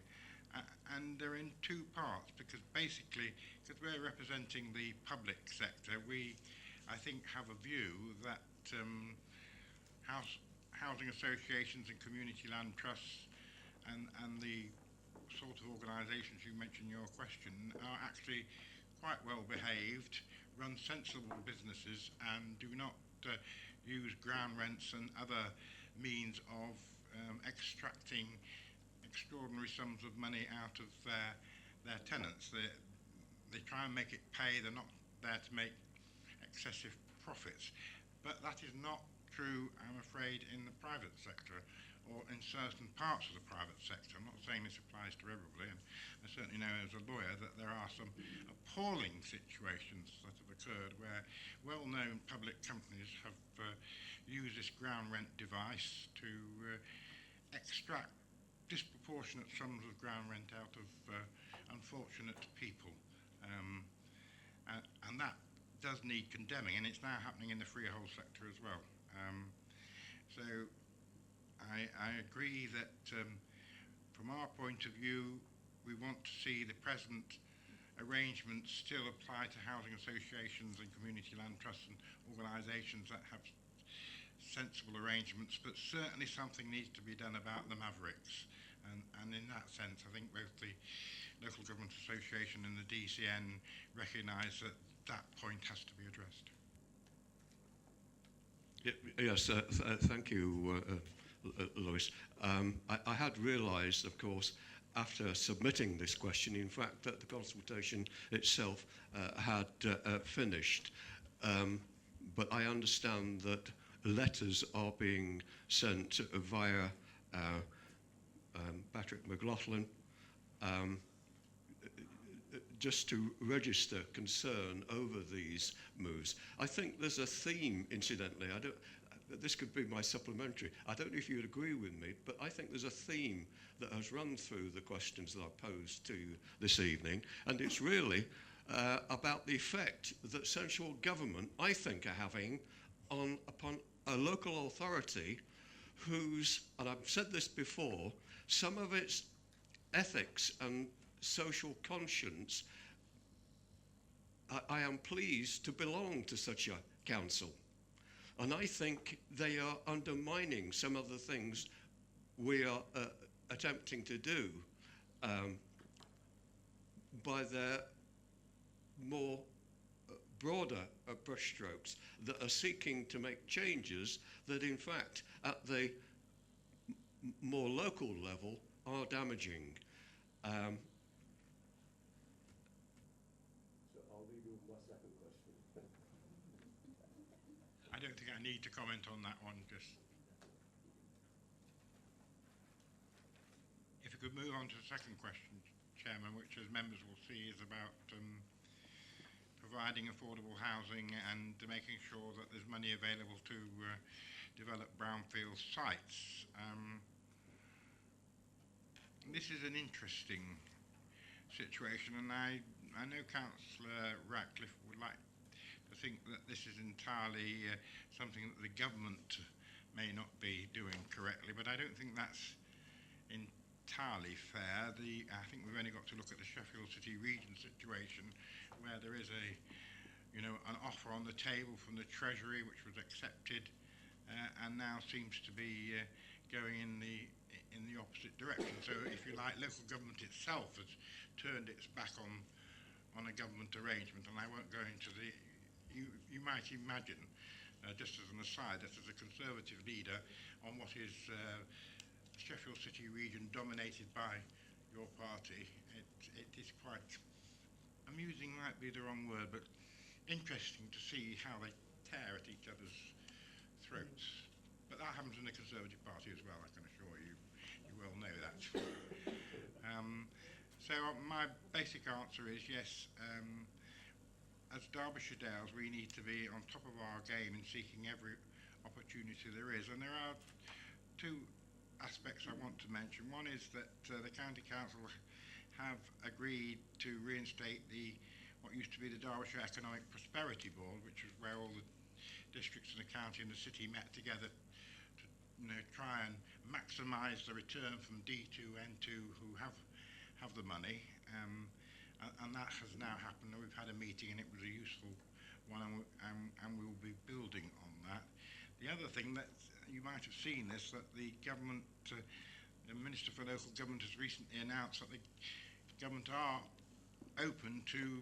And they're in 2 parts because basically, because we're representing the public sector, we, I think, have a view that housing associations and community land trusts and the sort of organisations you mentioned in your question are actually quite well behaved, run sensible businesses and do not use ground rents and other means of extracting extraordinary sums of money out of their tenants. They try and make it pay, they're not there to make excessive profits. But that is not true, I'm afraid, in the private sector or in certain parts of the private sector. I'm not saying this applies to everybody, and I certainly know as a lawyer that there are some appalling situations that have occurred where well-known public companies have used this ground rent device to extract disproportionate sums of ground rent out of unfortunate people. And that does need condemning, and it's now happening in the freehold sector as well. So I agree that from our point of view, we want to see the present arrangements still apply to housing associations and community land trusts and organisations that have sensible arrangements, but certainly something needs to be done about the mavericks. And in that sense, I think both the Local Government Association and the DCN recognise that that point has to be addressed. Yes, thank you, Lewis. I had realised, of course, after submitting this question, in fact, that the consultation itself had finished. But I understand that letters are being sent via Patrick McLaughlin just to register concern over these moves. I think there's a theme, incidentally. This could be my supplementary. I don't know if you'd agree with me, but I think there's a theme that has run through the questions that I posed to you this evening, and it's really about the effect that central government, I think, are having upon a local authority whose, and I've said this before, some of its ethics and social conscience, I am pleased to belong to such a council. And I think they are undermining some of the things we are attempting to do by their more broader brushstrokes that are seeking to make changes that in fact at the more local level are damaging. So I'll leave you with my second question. I don't think I need to comment on that one, just if we could move on to the second question, Chairman, which as members will see is about providing affordable housing and making sure that there's money available to develop brownfield sites. This is an interesting situation, and I know Councillor Ratcliffe would like to think that this is entirely something that the government may not be doing correctly, but I don't think that's entirely fair. I think we've only got to look at the Sheffield City region situation, where there is an offer on the table from the Treasury which was accepted and now seems to be going in the opposite direction. So if you like, local government itself has turned its back on a government arrangement, and I won't go into you might imagine, just as an aside, that as a Conservative leader on what is Sheffield City region dominated by your party, it is quite amusing, might be the wrong word, but interesting to see how they tear at each other's throats. But that happens in the Conservative Party as well, I can assure you. You well know that. So my basic answer is yes, as Derbyshire Dales, we need to be on top of our game in seeking every opportunity there is. And there are two aspects I want to mention. One is that the County Council have agreed to reinstate what used to be the Derbyshire Economic Prosperity Board, which was where all the districts in the county and the city met together to try and maximise the return from D2, N2 who have the money, and that has now happened. We've had a meeting and it was a useful one, and we will be building on that. The other thing that you might have seen this, that the government, the Minister for Local Government has recently announced that the government are open to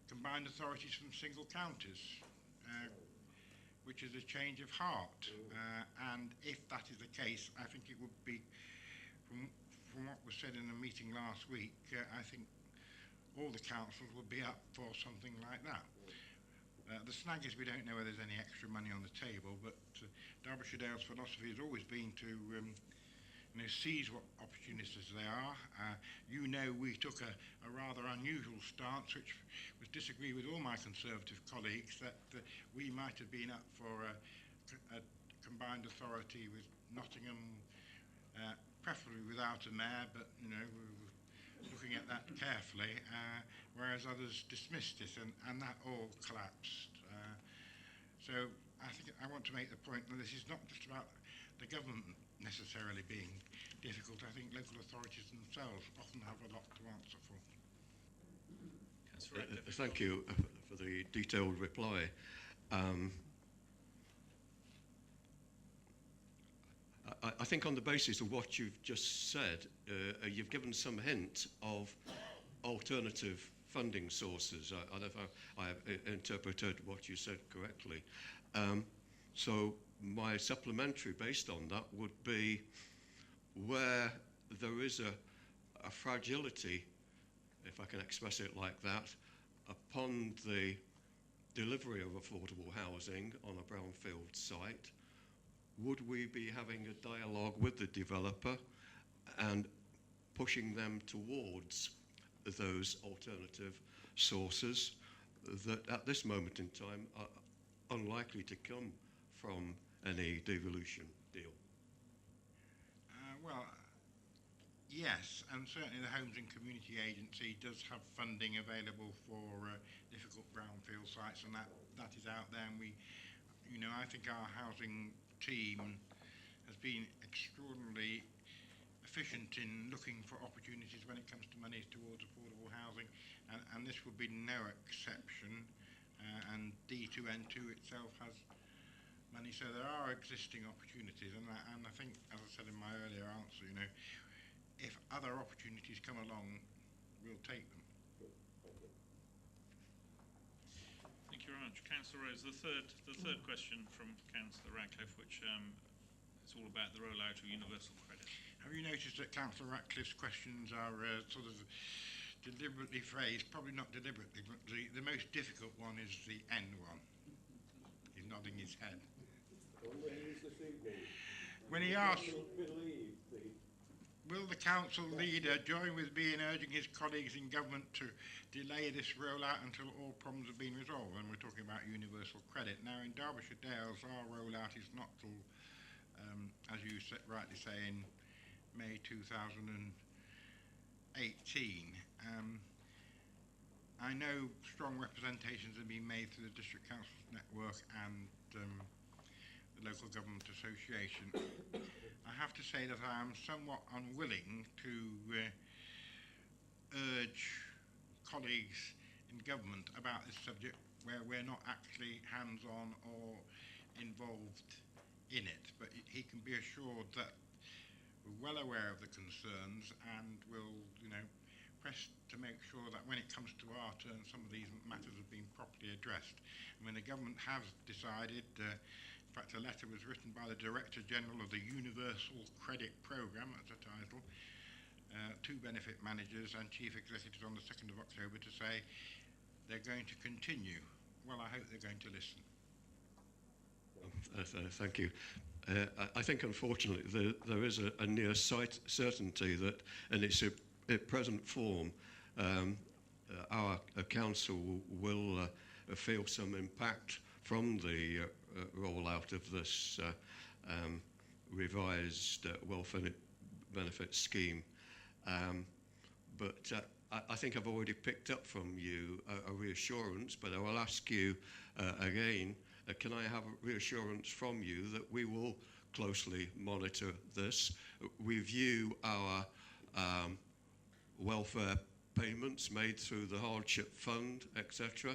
combined authorities from single counties, which is a change of heart. And if that is the case, I think it would be, from what was said in the meeting last week, I think all the councils would be up for something like that. The snag is we don't know whether there's any extra money on the table, but Derbyshire Dales' philosophy has always been to seize what opportunities they are. We took a rather unusual stance, which was disagree with all my Conservative colleagues, that we might have been up for a combined authority with Nottingham, preferably without a mayor, but we were looking at that carefully, whereas others dismissed it, and that all collapsed. So I think I want to make the point that this is not just about the government necessarily being difficult. I think local authorities themselves often have a lot to answer for. Thank you for the detailed reply. I think on the basis of what you've just said, you've given some hint of alternative funding sources. I don't know if I have interpreted what you said correctly. So my supplementary based on that would be where there is a fragility, if I can express it like that, upon the delivery of affordable housing on a brownfield site, would we be having a dialogue with the developer and pushing them towards those alternative sources that at this moment in time are unlikely to come from any devolution deal? Well, yes, and certainly the Homes and Community Agency does have funding available for difficult brownfield sites, and that is out there. And I think our housing team has been extraordinarily proficient in looking for opportunities when it comes to money towards affordable housing, and this would be no exception. And D2N2 itself has money, so there are existing opportunities, and I think, as I said in my earlier answer, you know, if other opportunities come along, we'll take them. Thank you very much. Councillor Rose, the third question from Councillor Radcliffe, which is all about the rollout of universal credit. Have you noticed that Councillor Ratcliffe's questions are sort of deliberately phrased? Probably not deliberately, but the most difficult one is the end one. He's nodding his head. On the news this evening. When he asks, Believe the will the council leader join with me in urging his colleagues in government to delay this rollout until all problems have been resolved? And we're talking about universal credit. Now, in Derbyshire Dales, our rollout is not till, as you rightly say, in May 2018. I know strong representations have been made through the District Councils Network and the Local Government Association. I have to say that I am somewhat unwilling to urge colleagues in government about this subject where we're not actually hands-on or involved in it, but he can be assured that we're well aware of the concerns and will, you know, press to make sure that when it comes to our turn, some of these matters have been properly addressed. I mean, the government has decided, in fact, a letter was written by the Director General of the Universal Credit Programme, that's the title, to benefit managers and chief executives on the 2nd of October to say they're going to continue. Well, I hope they're going to listen. Thank you. I think, unfortunately, there is a near certainty that in its present form, our council will feel some impact from the rollout of this revised welfare benefit scheme. But I think I've already picked up from you a reassurance, but I will ask you again, can I have a reassurance from you that we will closely monitor this, review our welfare payments made through the hardship fund, etc.,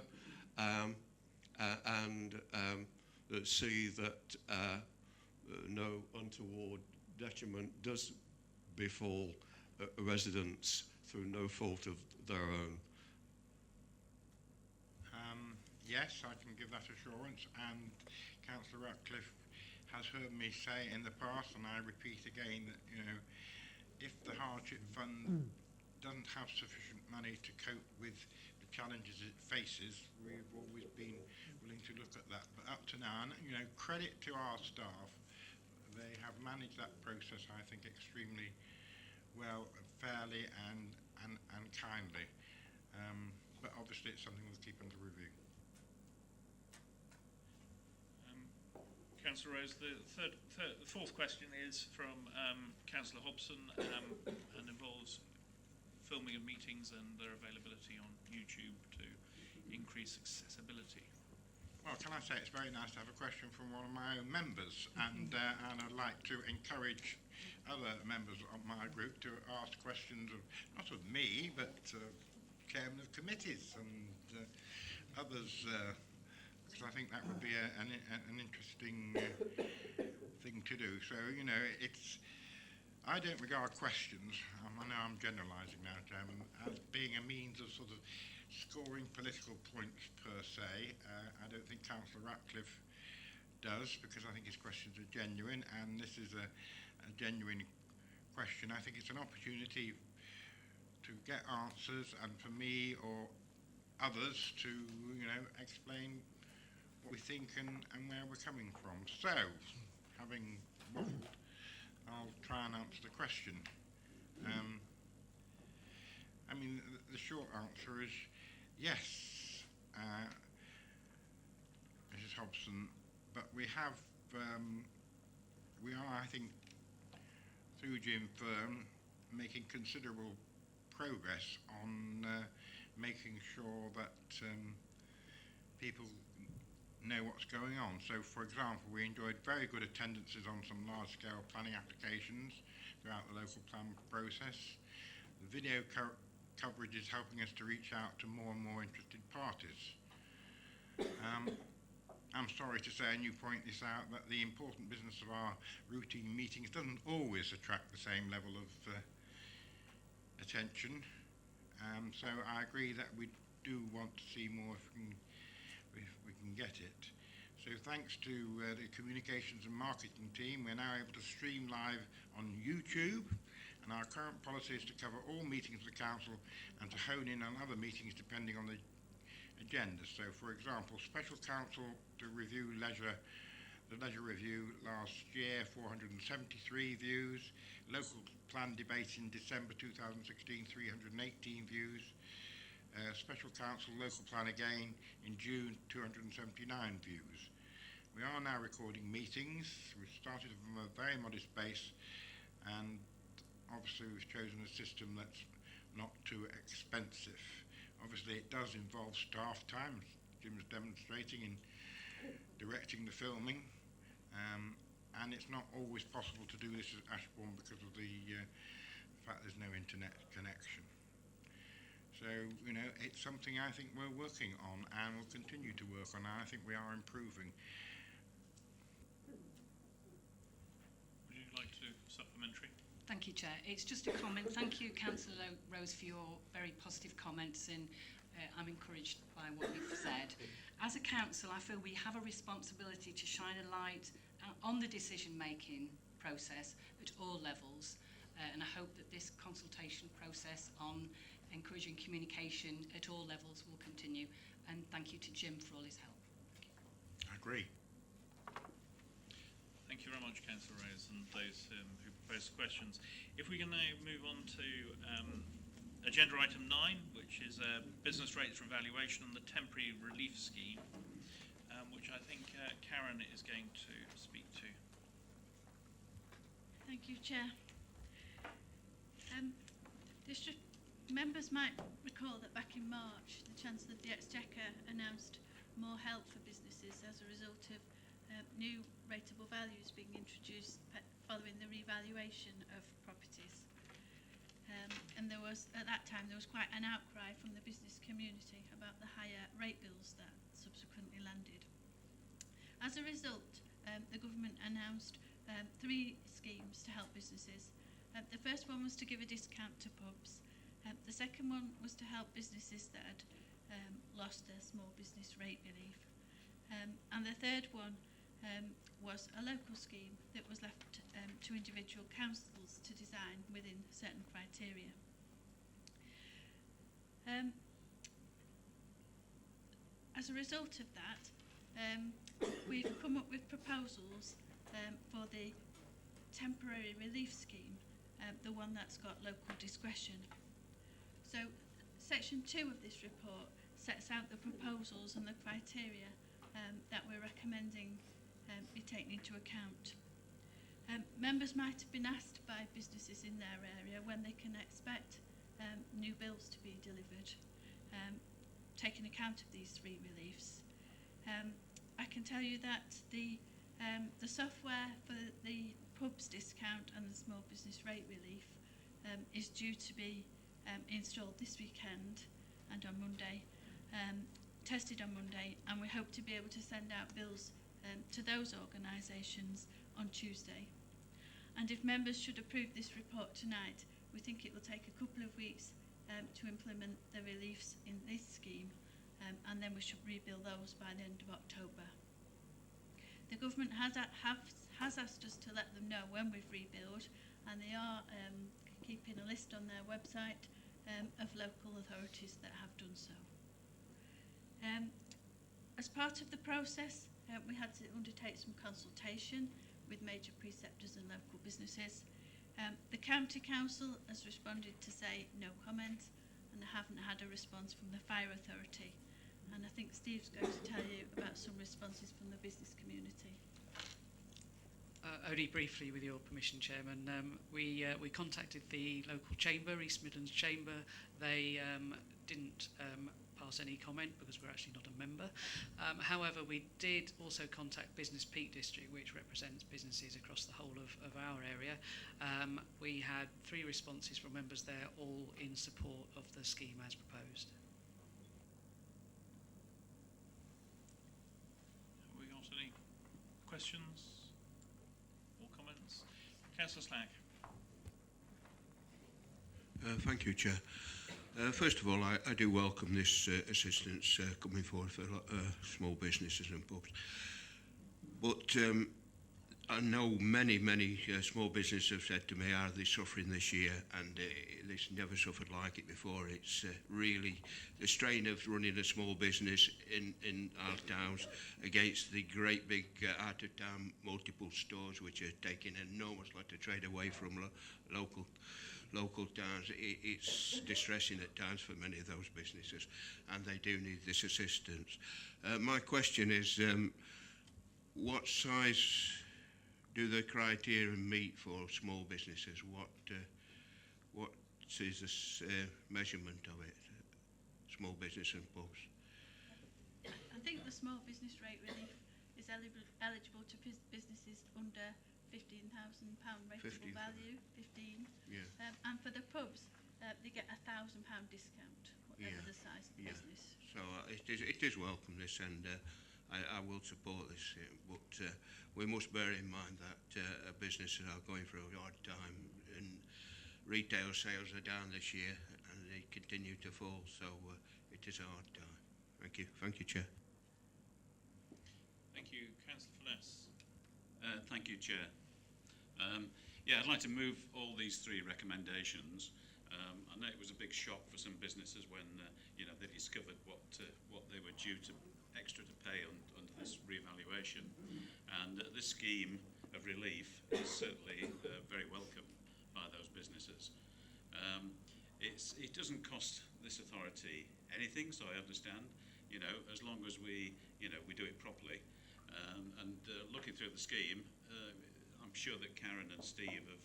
and see that no untoward detriment does befall residents through no fault of their own? Yes, I can give that assurance, and Councillor Ratcliffe has heard me say in the past, and I repeat again, that, you know, if the hardship fund doesn't have sufficient money to cope with the challenges it faces, we've always been willing to look at that. But up to now, and, you know, credit to our staff, they have managed that process, I think, extremely well, fairly and kindly. But obviously it's something we'll keep under review. Councillor Rose, the fourth question is from Councillor Hobson and involves filming of meetings and their availability on YouTube to increase accessibility. Well, can I say it's very nice to have a question from one of my own members, and I'd like to encourage other members of my group to ask questions of, not of me, but chairmen of committees and others, because I think that would be an interesting thing to do. So, you know, I don't regard questions, I know I'm generalising now, Chairman, as being a means of sort of scoring political points per se. I don't think Councillor Ratcliffe does, because I think his questions are genuine, and this is a genuine question. I think it's an opportunity to get answers, and for me or others to, you know, explain what we think and where we're coming from. So, having waffled, I'll try and answer the question. I mean, the short answer is yes, Mrs. Hobson, but we have, we are, I think, through Jim Firm, making considerable progress on making sure that people know what's going on. So, for example, we enjoyed very good attendances on some large-scale planning applications throughout the local plan process. The video coverage is helping us to reach out to more and more interested parties. I'm sorry to say, and you point this out, that the important business of our routine meetings doesn't always attract the same level of attention. So I agree that we do want to see more if we can get it. So thanks to the communications and marketing team, we're now able to stream live on YouTube, and our current policy is to cover all meetings of the council and to hone in on other meetings depending on the agenda. So, for example, special council to review the leisure review last year, 473 views. Local plan debate in December 2016, 318 views. Special council local plan again in June, 279 views. We are now recording meetings. We've started from a very modest base, and obviously we've chosen a system that's not too expensive. Obviously it does involve staff time, as Jim's demonstrating in directing the filming, and it's not always possible to do this at Ashbourne because of the fact there's no internet connection. So, you know, it's something I think we're working on and will continue to work on, and I think we are improving. Would you like to supplementary? Thank you, Chair. It's just a comment. Thank you, Councillor Rose, for your very positive comments, and I'm encouraged by what you've said. As a council, I feel we have a responsibility to shine a light on the decision-making process at all levels, and I hope that this consultation process on encouraging communication at all levels will continue. And thank you to Jim for all his help. I agree. Thank you very much, Councillor Rose, and those who proposed questions. If we can now move on to agenda item 9, which is business rates for evaluation on the temporary relief scheme, which I think Karen is going to speak to. Thank you, Chair. Members might recall that back in March, the Chancellor of the Exchequer announced more help for businesses as a result of new rateable values being introduced following the revaluation of properties. And there was, at that time, there was quite an outcry from the business community about the higher rate bills that subsequently landed. As a result, the government announced 3 schemes to help businesses. The first one was to give a discount to pubs. The second one was to help businesses that had lost their small business rate relief. And the third one was a local scheme that was left to individual councils to design within certain criteria. As a result of that, we've come up with proposals for the temporary relief scheme, the one that's got local discretion. So section 2 of this report sets out the proposals and the criteria that we're recommending be taken into account. Members might have been asked by businesses in their area when they can expect new bills to be delivered, taking account of these 3 reliefs. I can tell you that the software for the pubs discount and the small business rate relief is due to be installed this weekend and on Monday, tested on Monday, and we hope to be able to send out bills to those organisations on Tuesday. And if members should approve this report tonight, we think it will take a couple of weeks to implement the reliefs in this scheme, and then we should rebill those by the end of October. The government has asked us to let them know when we've rebilled, and they are keeping a list on their website of local authorities that have done so. As part of the process, we had to undertake some consultation with major preceptors and local businesses. The County Council has responded to say no comment, and they haven't had a response from the Fire Authority. And I think Steve's going to tell you about some responses from the business community. Only briefly, with your permission, Chairman, we contacted the local chamber, East Midlands Chamber. They didn't pass any comment because we're actually not a member. However, we did also contact Business Peak District, which represents businesses across the whole of our area. We had 3 responses from members there, all in support of the scheme as proposed. Have we got any questions or comments? Councillor Slack. Thank you, Chair. First of all, I do welcome this assistance coming forward for small businesses and pubs. But I know many small businesses have said to me, are they suffering this year? And they've never suffered like it before. It's really the strain of running a small business in our towns against the great big out-of-town multiple stores which are taking an enormous lot of trade away from local towns. It's distressing at times for many of those businesses, and they do need this assistance. My question is, what size do the criteria meet for small businesses? What is the measurement of it? Small business and pubs. I think the small business rate relief is eligible to businesses under £15,000 rateable value, 15. Yeah. And for the pubs, they get a £1,000 discount, whatever the size of the business. So it is welcome, this, and I will support this, but we must bear in mind that businesses are going through a hard time, and retail sales are down this year and they continue to fall, so it is a hard time. Thank you. Thank you, Chair. Thank you. Councillor Finesse. Thank you, Chair. Yeah, I'd like to move all these 3 recommendations. I know it was a big shock for some businesses when they discovered what they were due to extra to pay under this reevaluation, and this scheme of relief is certainly very welcome by those businesses. It doesn't cost this authority anything, so I understand, as long as we do it properly. And looking through the scheme, I'm sure that Karen and Steve have,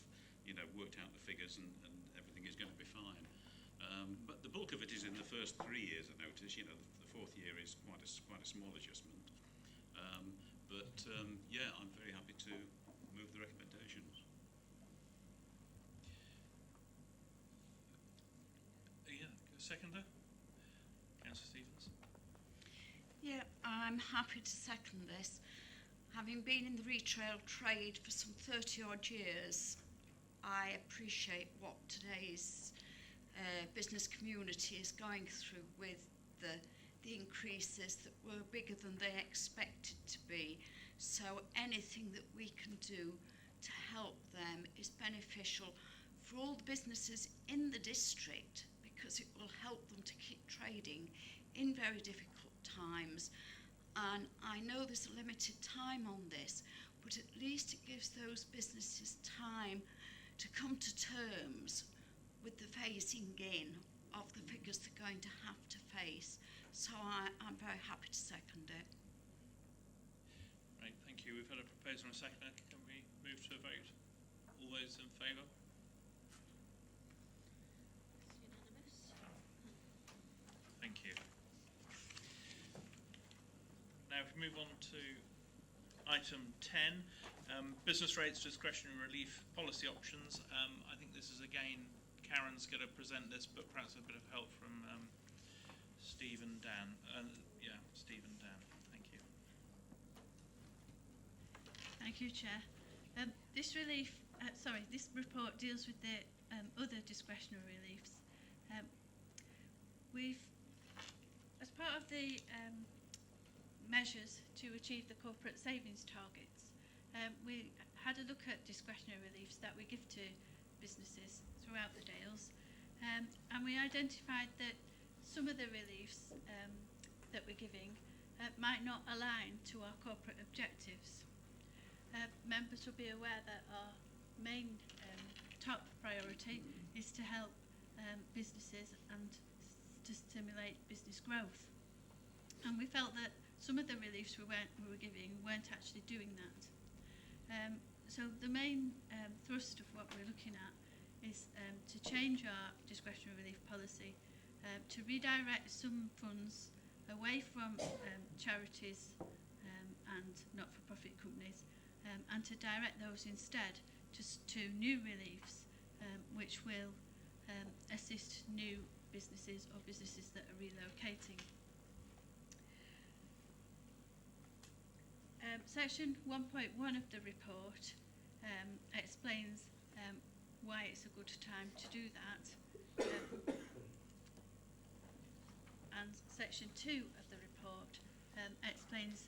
worked out the figures, and everything is going to be fine. But the bulk of it is in the first 3 years. I notice, the 4th year is quite a small adjustment. Yeah, I'm very happy to move the recommendations. Yeah, seconder. Councillor Stevens. Yeah, I'm happy to second this. Having been in the retail trade for some 30 odd years, I appreciate what today's business community is going through with the increases that were bigger than they expected to be. So anything that we can do to help them is beneficial for all the businesses in the district, because it will help them to keep trading in very difficult times. And I know there's a limited time on this, but at least it gives those businesses time to come to terms with the phasing in of the figures they're going to have to face. So I'm very happy to second it. Right, thank you. We've had a proposal and a seconder. Can we move to a vote? All those in favour? Thank you. Now, if we move on to item 10, business rates, discretionary relief, policy options. I think this is, again, Karen's going to present this, but perhaps a bit of help from Steve and Dan. Steve and Dan. Thank you. Thank you, Chair. This report deals with the other discretionary reliefs. We've, as part of the measures to achieve the corporate savings targets, we had a look at discretionary reliefs that we give to businesses throughout the Dales, and we identified that some of the reliefs that we're giving might not align to our corporate objectives. Members will be aware that our main top priority is to help businesses and to stimulate business growth. And we felt that some of the reliefs we were giving weren't actually doing that. So the main thrust of what we're looking at is to change our discretionary relief policy to redirect some funds away from charities and not-for-profit companies and to direct those instead to new reliefs which will assist new businesses or businesses that are relocating. Section 1.1 of the report explains why it's a good time to do that. And section 2 of the report explains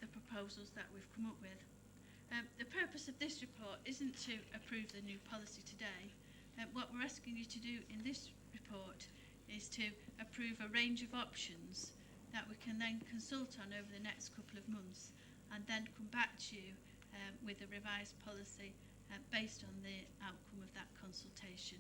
the proposals that we've come up with. The purpose of this report isn't to approve the new policy today. What we're asking you to do in this report is to approve a range of options that we can then consult on over the next couple of months and then come back to you with a revised policy based on the outcome of that consultation.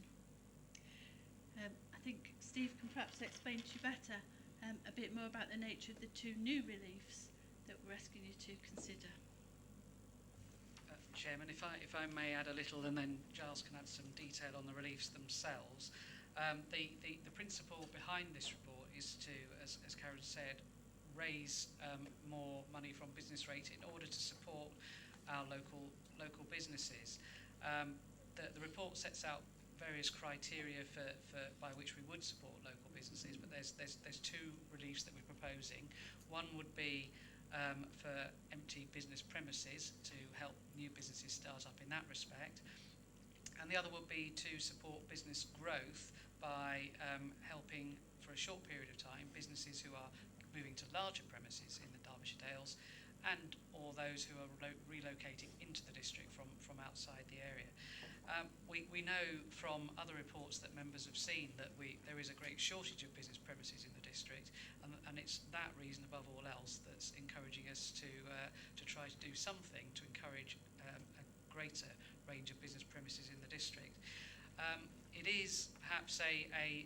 I think Steve can perhaps explain to you better a bit more about the nature of the two new reliefs that we're asking you to consider. Chairman, if I may add a little, and then Giles can add some detail on the reliefs themselves. The principle behind this report is to, as Karen said, raise more money from business rates in order to support our local businesses. The report sets out various criteria by which we would support local businesses, but there's two reliefs that we're proposing. One would be for empty business premises to help new businesses start up in that respect, and the other would be to support business growth by helping for a short period of time businesses who are moving to larger premises in the Derbyshire Dales and or those who are relocating into the district from outside the area. We know from other reports that members have seen that there is a great shortage of business premises in the district, and it's that reason above all else that's encouraging us to try to do something to encourage a greater range of business premises in the district. It is perhaps a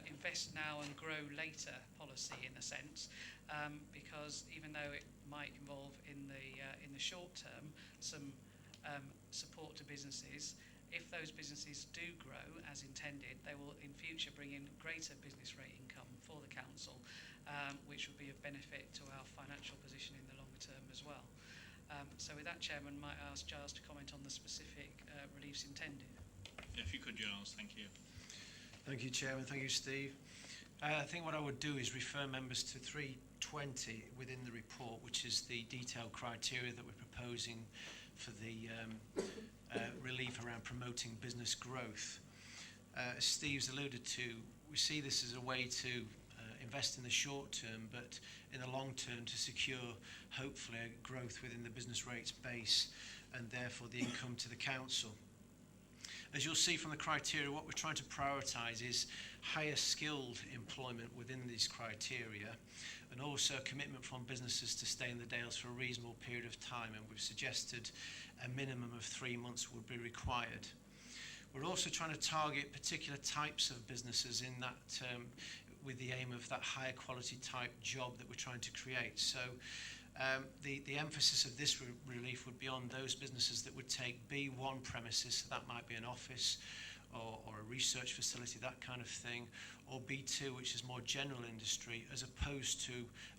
invest now and grow later policy in a sense, because even though it might involve in the short term some support to businesses, if those businesses do grow as intended, they will in future bring in greater business rate income for the council, which will be of benefit to our financial position in the longer term as well. So with that, Chairman, might I ask Giles to comment on the specific reliefs intended. If you could, Giles, thank you. Thank you, Chairman. Thank you, Steve. I think what I would do is refer members to 320 within the report, which is the detailed criteria that we're proposing for the relief around promoting business growth. As Steve's alluded to, we see this as a way to invest in the short term, but in the long term to secure, hopefully, a growth within the business rates base and therefore the income to the council. As you'll see from the criteria, what we're trying to prioritise is higher skilled employment within these criteria, and also a commitment from businesses to stay in the Dales for a reasonable period of time, and we've suggested a minimum of 3 months would be required. We're also trying to target particular types of businesses in that with the aim of that higher quality type job that we're trying to create. So the emphasis of this relief would be on those businesses that would take B1 premises, so that might be an office or a research facility, that kind of thing, or B2, which is more general industry, as opposed to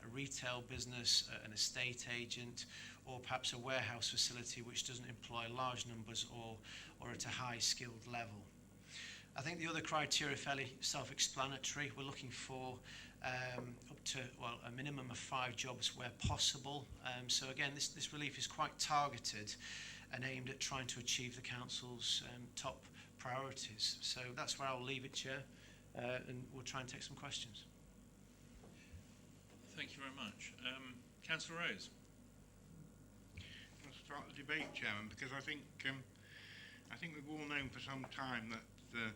a retail business, an estate agent, or perhaps a warehouse facility which doesn't employ large numbers or at a high skilled level. I think the other criteria are fairly self-explanatory. We're looking for up to a minimum of 5 jobs where possible. So again, this relief is quite targeted and aimed at trying to achieve the council's top priorities. So that's where I'll leave it, Chair, and we'll try and take some questions. Thank you very much. Councillor Rose. I'll start the debate, Chairman, because I think we've all known for some time that the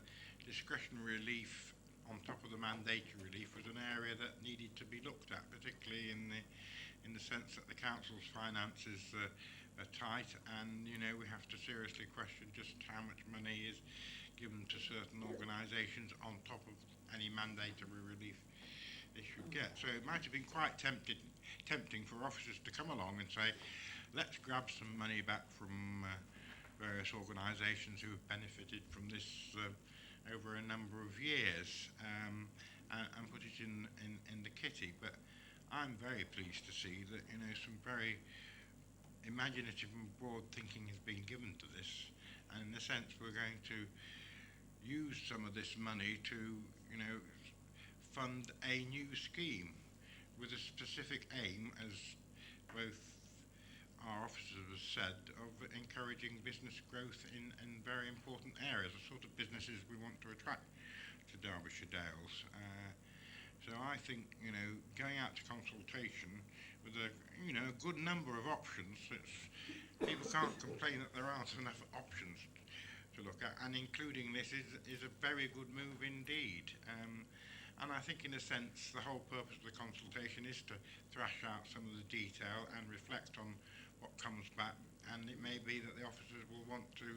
discretionary relief on top of the mandatory relief was an area that needed to be looked at, particularly in the sense that the council's finances are tight, and we have to seriously question just how much money is given to certain organisations on top of any mandatory relief they should get. So it might have been quite tempting for officers to come along and say, let's grab some money back from various organisations who have benefited from this over a number of years and put it in the kitty. But I'm very pleased to see that, you know, some very imaginative and broad thinking has been given to this, and in a sense we're going to use some of this money to, you know, fund a new scheme with a specific aim, as both our officers have said, of encouraging business growth in very important areas, the sort of businesses we want to attract to Derbyshire Dales. So I think, you know, going out to consultation with a, you know, a good number of options, people can't complain that there aren't enough options to look at, and including this is a very good move indeed. And I think, in a sense, the whole purpose of the consultation is to thrash out some of the detail and reflect on what comes back, and it may be that the officers will want to,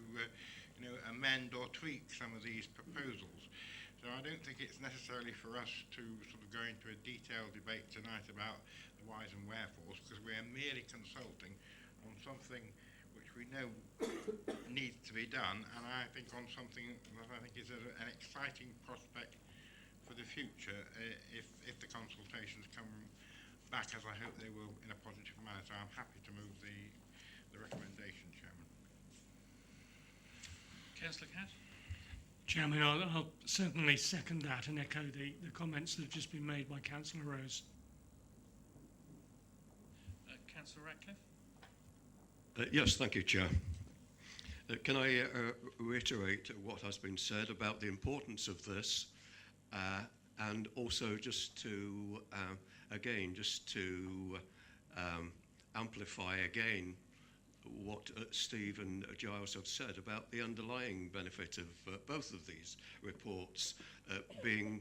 you know, amend or tweak some of these proposals. So I don't think it's necessarily for us to sort of go into a detailed debate tonight about the whys and wherefores, because we're merely consulting on something which we know needs to be done, and I think on something that I think is an exciting prospect for the future if the consultations come back, as I hope they will, in a positive manner. So I'm happy to move the recommendation, Chairman. Councillor Catt? Chairman, I'll certainly second that and echo the comments that have just been made by Councillor Rose. Councillor Ratcliffe? Yes, thank you, Chair. Can I reiterate what has been said about the importance of this, and also just to, again, amplify again what Steve and Giles have said about the underlying benefit of both of these reports being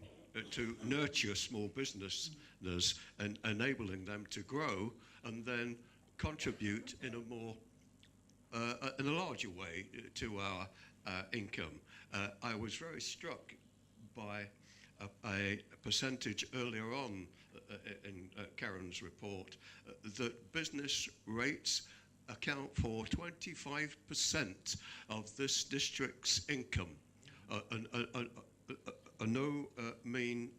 to nurture small businesses and enabling them to grow and then contribute in a more in a larger way to our income. I was very struck by a percentage earlier on in Karen's report that business rates account for 25% of this district's income, a no mean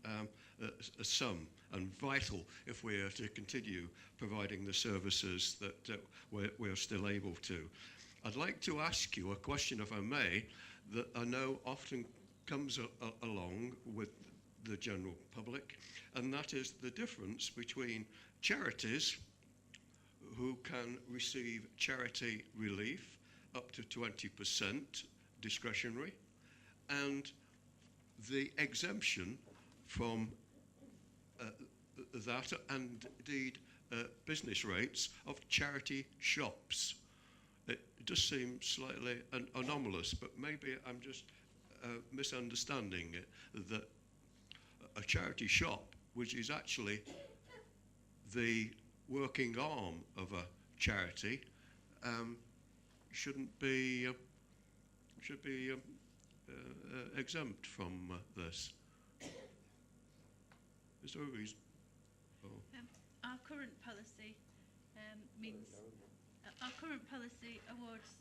sum, and vital if we are to continue providing the services that we're still able to. I'd like to ask you a question, if I may, that I know often comes along with the general public, and that is the difference between charities who can receive charity relief up to 20% discretionary, and the exemption from that, and indeed business rates of charity shops. It just seems slightly anomalous, but maybe I'm just misunderstanding it, that a charity shop, which is actually the working arm of a charity, should be exempt from this. Is there a reason? Oh. Our current policy means our current policy awards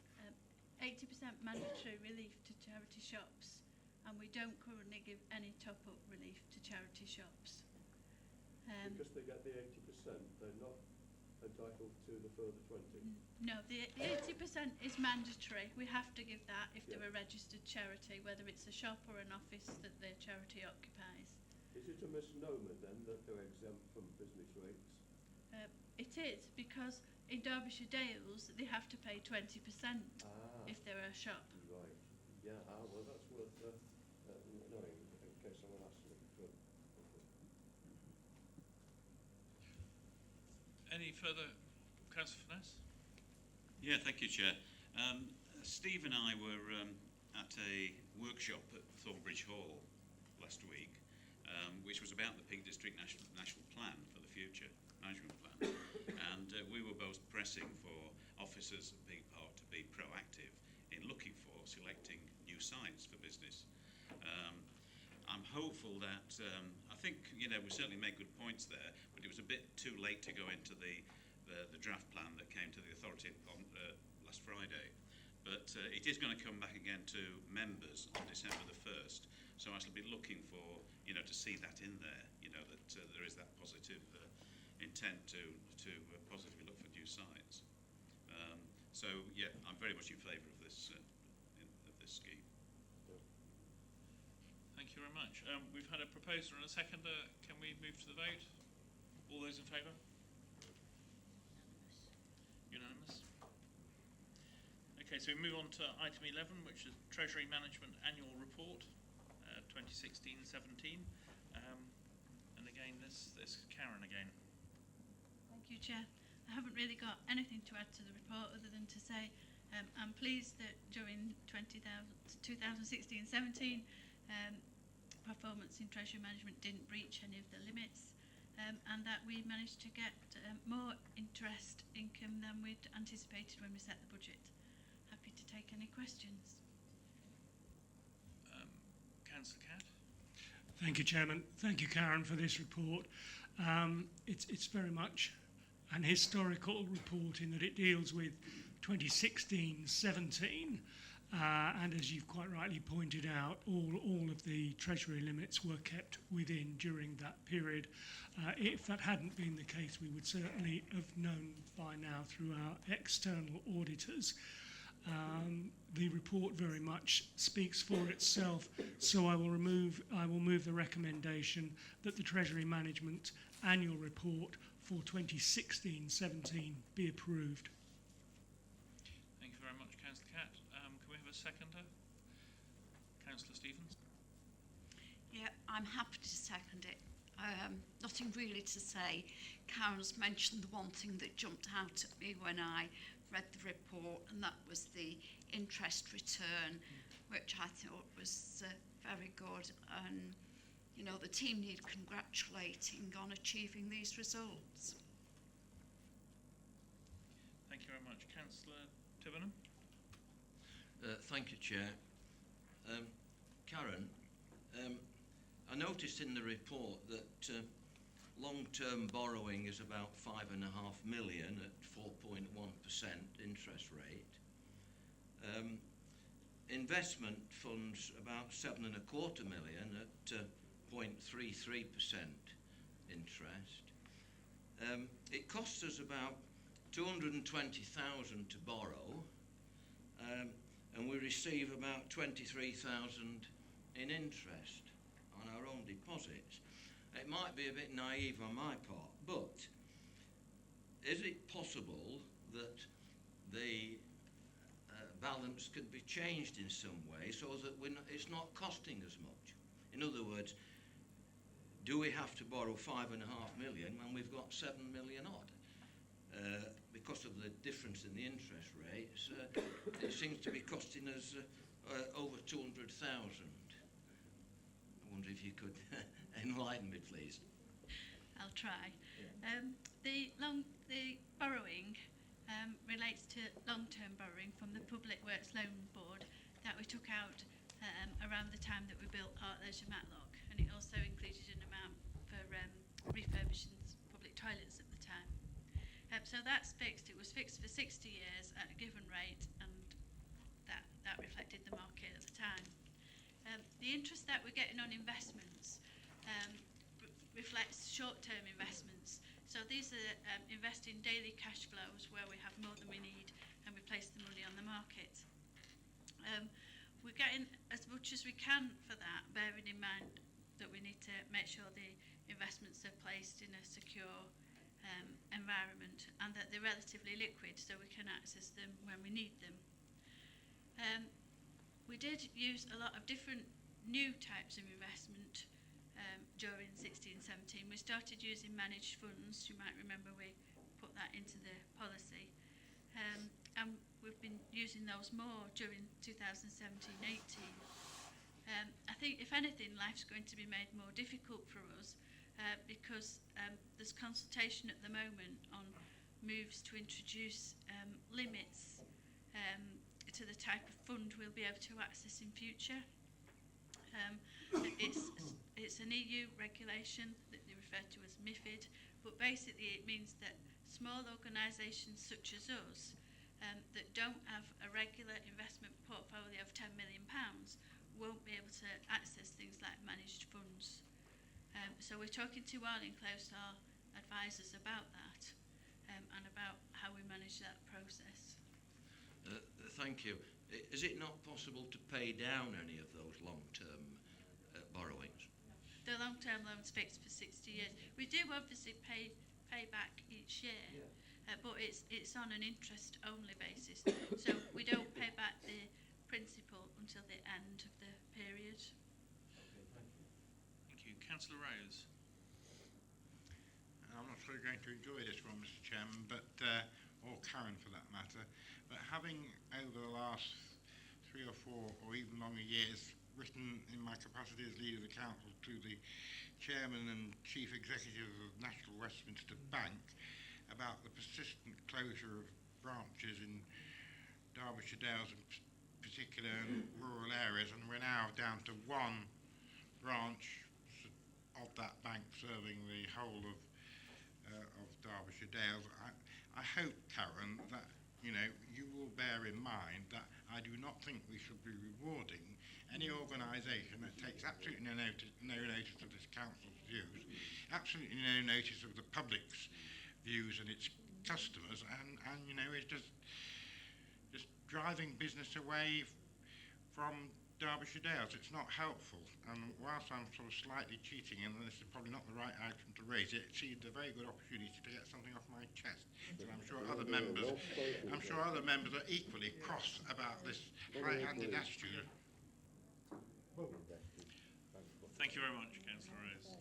80% mandatory relief to charity shops, and we don't currently give any top-up relief to charity shops. Because they get the 80%, they're not entitled to the further 20? No, the 80% is mandatory. We have to give that if they're a registered charity, whether it's a shop or an office that their charity occupies. Is it a misnomer then that they're exempt from business rates? It is, because in Derbyshire Dales they have to pay 20% if they're a shop. Right. Yeah. Well, that's worth knowing in case someone asks me. Any further, Councillor Finesse? Yeah, thank you, Chair. Steve and I were at a workshop at Thornbridge Hall last week, which was about the Peak District National Plan for the future, management plan. And we were both pressing for officers at Peak Park to be proactive in looking for selecting new sites for business. I'm hopeful that, I think, you know, we certainly made good points there, but it was a bit too late to go into the draft plan that came to the authority on last Friday. But it is going to come back again to members on December the 1st. So I shall be looking for, to see that in there, that there is that positive intent to positively look for new sites. So yeah, I'm very much in favour of this scheme. Thank you very much. We've had a proposer and a seconder. Can we move to the vote? All those in favour? Unanimous. Okay, so we move on to item 11, which is Treasury Management Annual Report, 2016-17. And again, this Karen again. Thank you, Chair. I haven't really got anything to add to the report other than to say I'm pleased that during 2016-17 performance in Treasury Management didn't breach any of the limits, and that we managed to get more interest income than we'd anticipated when we set the budget. Happy to take any questions. Councillor Catt. Thank you, Chairman. Thank you, Karen, for this report. It's very much an historical report in that it deals with 2016-17, and as you've quite rightly pointed out, all of the Treasury limits were kept within during that period. If that hadn't been the case, we would certainly have known by now through our external auditors. The report very much speaks for itself, so I will move the recommendation that the Treasury Management Annual Report for 2016-17 be approved. Thank you very much, Councillor Catt. Can we have a seconder? Councillor Stephens. Yeah, I'm happy to second it. Nothing really to say. Karen's mentioned the one thing that jumped out at me when I read the report, and that was the interest return, which I thought was very good, and the team need congratulating on achieving these results. Thank you very much. Councillor Tivenham. Thank you, Chair. Karen, I noticed in the report that long-term borrowing is about 5.5 million at 4.1% interest rate. Investment funds about 7.25 million at 0.33% interest. It costs us about 220,000 to borrow, and we receive about 23,000 in interest on our own deposits. It might be a bit naive on my part, but is it possible that the balance could be changed in some way so that it's not costing as much? In other words, do we have to borrow 5.5 million when we've got 7 million odd? Because of the difference in the interest rates, it seems to be costing us over 200,000. I wonder if you could enlighten me, please. I'll try. Yeah. The borrowing relates to long-term borrowing from the Public Works Loan Board that we took out around the time that we built Art Leisure Matlock, and it also included an amount for refurbishing public toilets at the time. So that's fixed. It was fixed for 60 years at a given rate, and that reflected the market at the time. The interest that we're getting on investments reflects short-term investments. So these are investing daily cash flows where we have more than we need and we place the money on the market. We're getting as much as we can for that, bearing in mind that we need to make sure the investments are placed in a secure environment and that they're relatively liquid so we can access them when we need them. We did use a lot of different new types of investment during 16-17. We started using managed funds. You might remember we put that into the policy. And we've been using those more during 2017-18. I think, if anything, life's going to be made more difficult for us because there's consultation at the moment on moves to introduce limits to the type of fund we'll be able to access in future. It's an EU regulation that they refer to as MiFID, but basically it means that small organisations such as us that don't have a regular investment portfolio of £10 million won't be able to access things like managed funds. So we're talking to Arlene Close, our advisors, about that and about how we manage that process. Thank you. Is it not possible to pay down any of those long-term borrowings? The long-term loan's fixed for 60 years. We do obviously pay back each year, but it's on an interest-only basis. So we don't pay back the principal until the end of the period. Thank you. Councillor Rose. I'm not sure you're going to enjoy this one, Mr. Chairman, but or Karen for that matter, but having over the last 3 or 4 or even longer years written in my capacity as leader of the council to the chairman and chief executive of National Westminster Bank about the persistent closure of branches in Derbyshire Dales in particular and rural areas, and we're now down to one branch of that bank serving the whole of Derbyshire Dales. I hope, Karen, that you will bear in mind that I do not think we should be rewarding any organisation that takes absolutely no notice of this council's views, absolutely no notice of the public's views and its customers, and is just driving business away from Derbyshire Dales. It's not helpful, and whilst I'm sort of slightly cheating, and this is probably not the right item to raise, it seemed a very good opportunity to get something off my chest. And I'm sure other members are equally cross about this high-handed attitude. Thank you very much, Councillor Rose.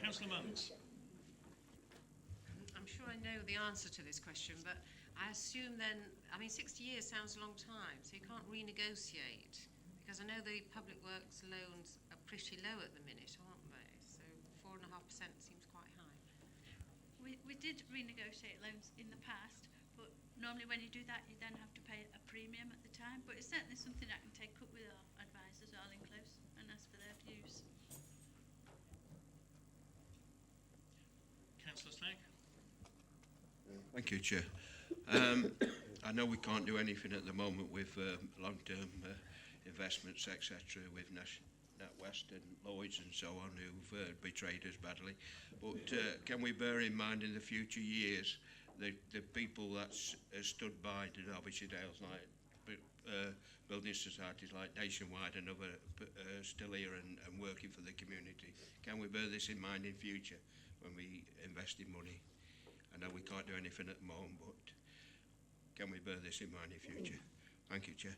Councillor Monks. I'm sure I know the answer to this question, but I assume then, 60 years sounds a long time, so you can't renegotiate, because I know the public works loans are pretty low at the minute, aren't they? So 4.5% seems quite high. We did renegotiate loans in the past, but normally when you do that, you then have to pay a premium at the time. But it's certainly something I can take up with our advisors, Arlene Close, and ask for their views. Councillor Stack. Thank you, Chair. I know we can't do anything at the moment with long-term investments, etc., with NatWest and Lloyds and so on, who've betrayed us badly. But can we bear in mind in the future years the people that stood by the Derbyshire Dales, like building societies like Nationwide and other still here and working for the community? Can we bear this in mind in future when we invest in money? I know we can't do anything at the moment, but can we bear this in mind in future? Thank you, Chair.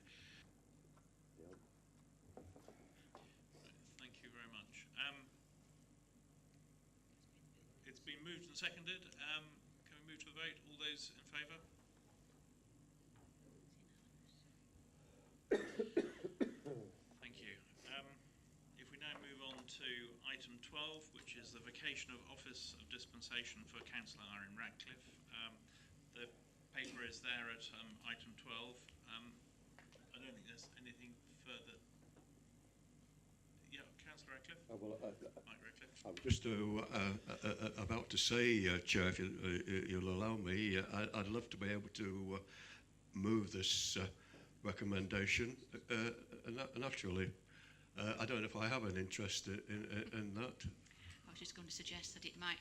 Thank you very much. It's been moved and seconded. Can we move to the vote? All those in favour? Thank you. If we now move on to item 12, which is the vacation of Office of Dispensation for Councillor Irene Radcliffe. The paper is there at item 12. I don't think there's anything further. Yeah, Councillor Radcliffe. Mike Radcliffe. I'm just about to say, Chair, if you'll allow me, I'd love to be able to move this recommendation. Naturally, I don't know if I have an interest in that. I was just going to suggest that it might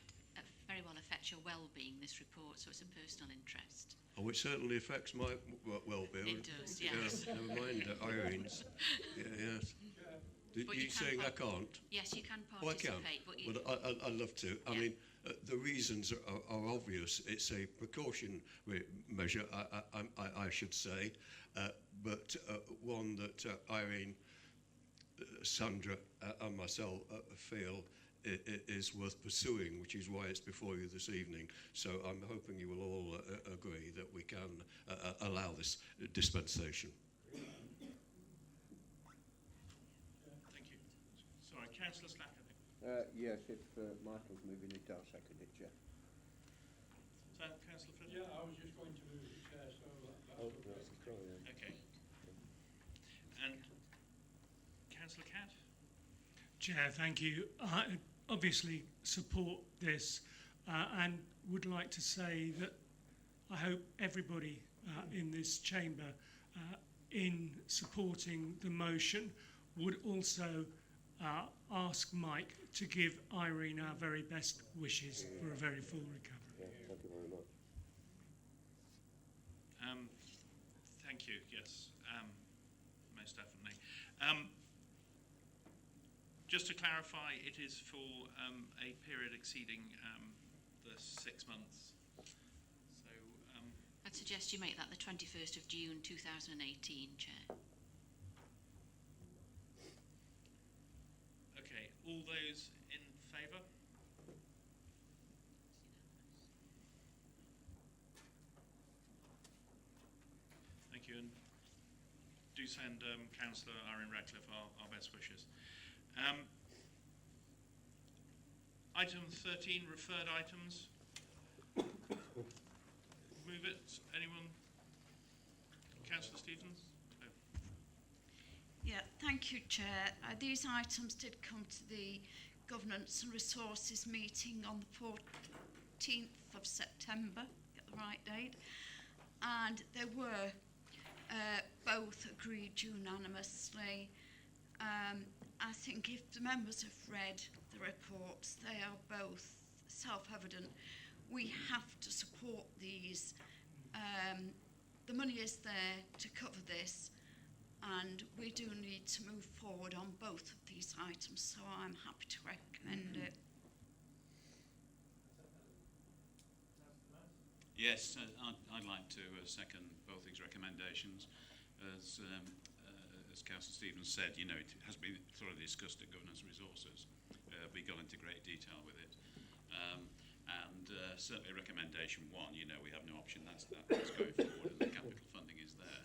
very well affect your well-being, this report, so it's a personal interest. Oh, it certainly affects my well-being. It does, yes. Yeah, never mind Irene's. Yes. But you saying I can't? Yes, you can Oh, I can. participate. But I'd love to. I mean, the reasons are obvious. It's a precautionary measure, I should say, but one that Irene, Sandra and myself feel is worth pursuing, which is why it's before you this evening. So I'm hoping you will all agree that we can allow this dispensation. Thank you. Sorry, Councillor Slack, I think. Yes, if Michael's moving it, I'll second it, Chair. So, Councillor Flynn? Yeah, I was just going to move it, Chair, so Okay. And Councillor Catt? Chair, thank you. I obviously support this and would like to say that I hope everybody in this chamber in supporting the motion would also ask Mike to give Irene our very best wishes for a very full recovery. Yeah, thank you very much. Thank you, yes, most definitely. Just to clarify, it is for a period exceeding the 6 months. So, I'd suggest you make that the 21st of June 2018, Chair. okay, all those in favour? Thank you, and do send Councillor Irene Radcliffe our best wishes. Item 13, referred items. Move it. Anyone? Councillor Stephens? No. Yeah, thank you, Chair. These items did come to the Governance and Resources meeting on the 14th of September, get the right date, and they were both agreed unanimously. I think if the members have read the reports, they are both self-evident. We have to support these. The money is there to cover this, and we do need to move forward on both of these items, so I'm happy to recommend it. Yes, I'd like to second both these recommendations. As Councillor Stephens said, you know, it has been thoroughly discussed at Governance and Resources. We got into great detail with it. Certainly recommendation 1, you know, we have no option, that's going forward, and the capital funding is there.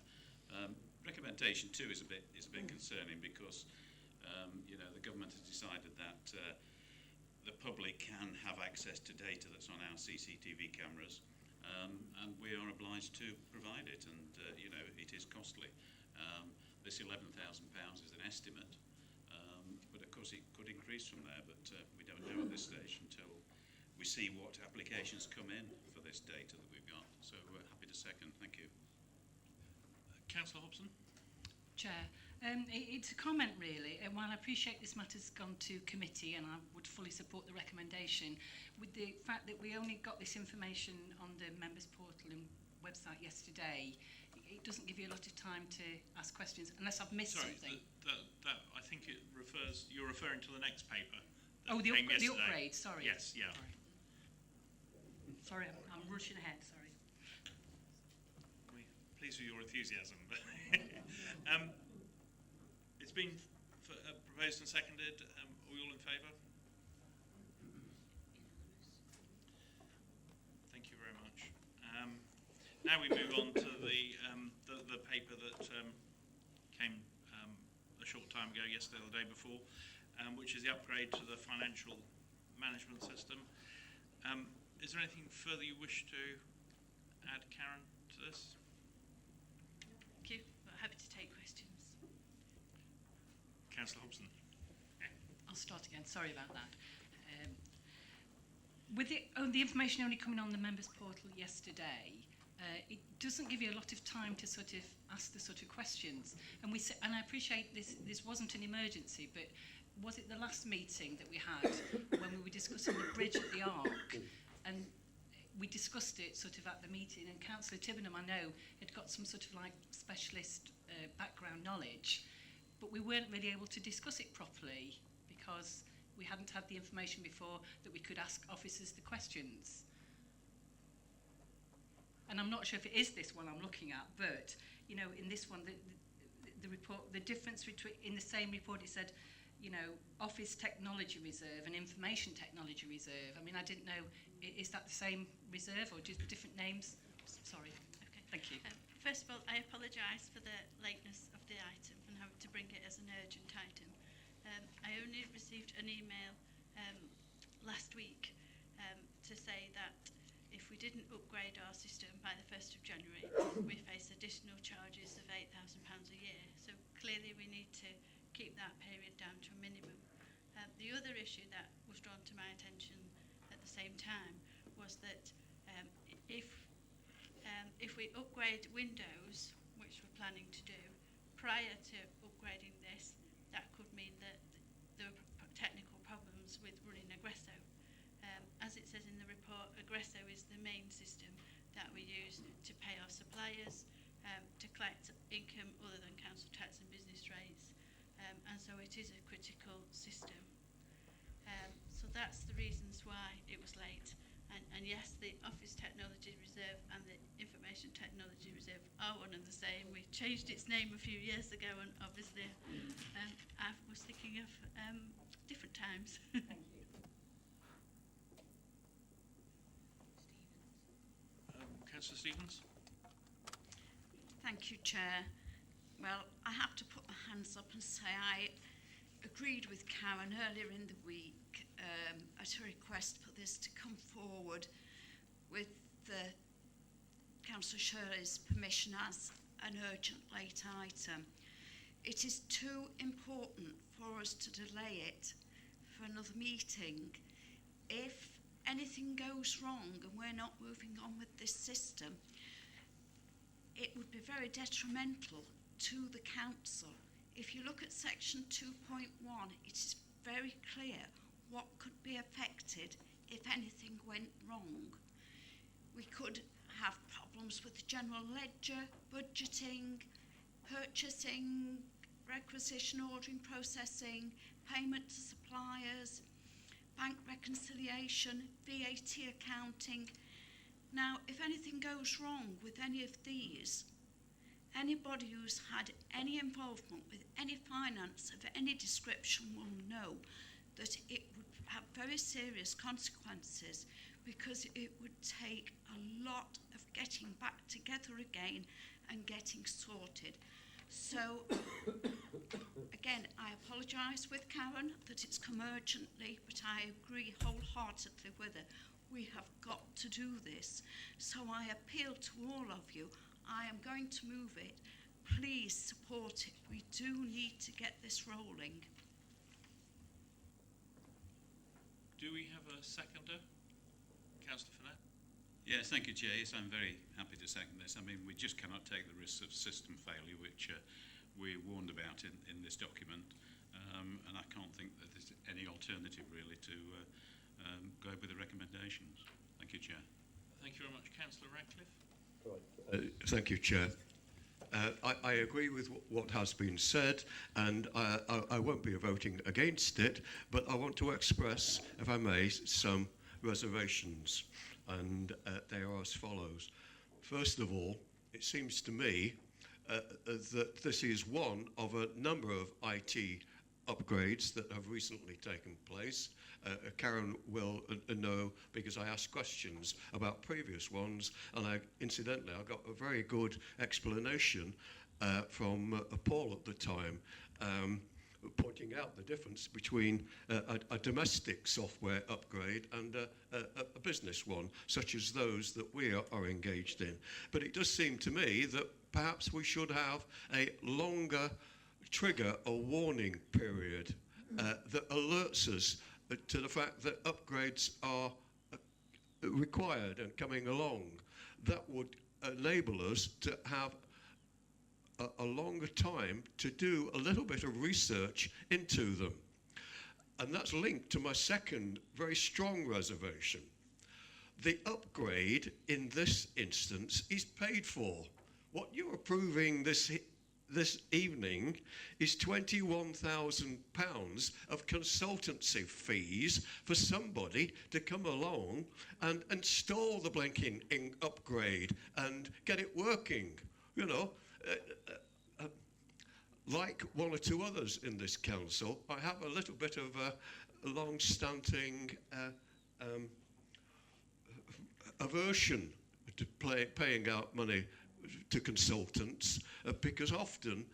Recommendation 2 is a bit concerning because, you know, the government has decided that the public can have access to data that's on our CCTV cameras, and we are obliged to provide it, and you know, it is costly. This £11,000 is an estimate, but of course it could increase from there, but we don't know at this stage until we see what applications come in for this data that we've got. So happy to second, thank you. Councillor Hobson? Chair, it's a comment really, and while I appreciate this matter's gone to committee and I would fully support the recommendation, with the fact that we only got this information on the members portal and website yesterday, it doesn't give you a lot of time to ask questions unless I've missed something. That I think it refers, you're referring to the next paper. Oh, the upgrade, sorry. Yes, yeah. Sorry, I'm rushing ahead, sorry. We're pleased with your enthusiasm. But it's been proposed and seconded. Are we all in favour? Thank you very much. Now we move on to the paper that came a short time ago, yesterday or the day before, which is the upgrade to the financial management system. Is there anything further you wish to add, Karen, to this? Thank you. We're happy to take questions. Councillor Hobson. I'll start again, sorry about that. With the information only coming on the members portal yesterday, it doesn't give you a lot of time to sort of ask the sort of questions. And I appreciate this wasn't an emergency, but was it the last meeting that we had when we were discussing the bridge at the Arc? And we discussed it sort of at the meeting, and Councillor Tibbenham, I know, had got some sort of like specialist background knowledge, but we weren't really able to discuss it properly because we hadn't had the information before that we could ask officers the questions. And I'm not sure if it is this one I'm looking at, but, you know, in this one, the report, the difference between, in the same report, it said, you know, Office Technology Reserve and Information Technology Reserve. I mean, I didn't know, is that the same reserve or just different names? Sorry. Okay, thank you. First of all, I apologise for the lateness of the item and having to bring it as an urgent item. I only received an email last week to say that if we didn't upgrade our system by the 1st of January, we face additional charges of £8,000 a year. So clearly we need to keep that period down to a minimum. The other issue that was drawn to my attention at the same time was that if if we upgrade Windows, which we're planning to do, prior to upgrading this, that could mean that there are technical problems with running Aggresso. As it says in the report, Aggresso is the main system that we use to pay our suppliers, to collect income other than council tax and business rates, and so it is a critical system. So that's the reasons why it was late. And yes, the Office Technology Reserve and the Information Technology Reserve are one and the same. We changed its name a few years ago, and obviously I was thinking of different times. Councillor Stevens? Thank you, Chair. Well, I have to put my hands up and say I agreed with Karen earlier in the week at a request for this to come forward with the Councillor Shirley's permission as an urgent late item. It is too important for us to delay it for another meeting. If anything goes wrong and we're not moving on with this system, it would be very detrimental to the council. If you look at section 2.1, it is very clear what could be affected if anything went wrong. We could have problems with the general ledger, budgeting, purchasing, requisition ordering, processing, payment to suppliers, bank reconciliation, VAT accounting. Now, if anything goes wrong with any of these, anybody who's had any involvement with any finance of any description will know that it would have very serious consequences, because it would take a lot of getting back together again and getting sorted. So, again, I apologise with Karen that it's come urgently, but I agree wholeheartedly with her. We have got to do this. So I appeal to all of you. I am going to move it. Please support it. We do need to get this rolling. Do we have a seconder? Councillor Finette? Yes, thank you, Chair. Yes, I'm very happy to second this. I mean, we just cannot take the risks of system failure, which we warned about in this document, and I can't think that there's any alternative really to go with the recommendations. Thank you, Chair. Thank you very much. Councillor Radcliffe? Thank you, Chair. I agree with what has been said, and I won't be voting against it, but I want to express, if I may, some reservations, and they are as follows. First of all, it seems to me that this is one of a number of IT upgrades that have recently taken place. Karen will know, because I asked questions about previous ones, and incidentally I got a very good explanation from Paul at the time, pointing out the difference between a domestic software upgrade and a business one, such as those that we are engaged in. But it does seem to me that perhaps we should have a longer trigger, a warning period that alerts us to the fact that upgrades are required and coming along. That would enable us to have a longer time to do a little bit of research into them. And that's linked to my second very strong reservation. The upgrade in this instance is paid for. What you're approving this evening is £21,000 of consultancy fees for somebody to come along and install the blinking upgrade and get it working. You know, like one or two others in this council, I have a little bit of a long-standing aversion to paying out money to consultants, because often,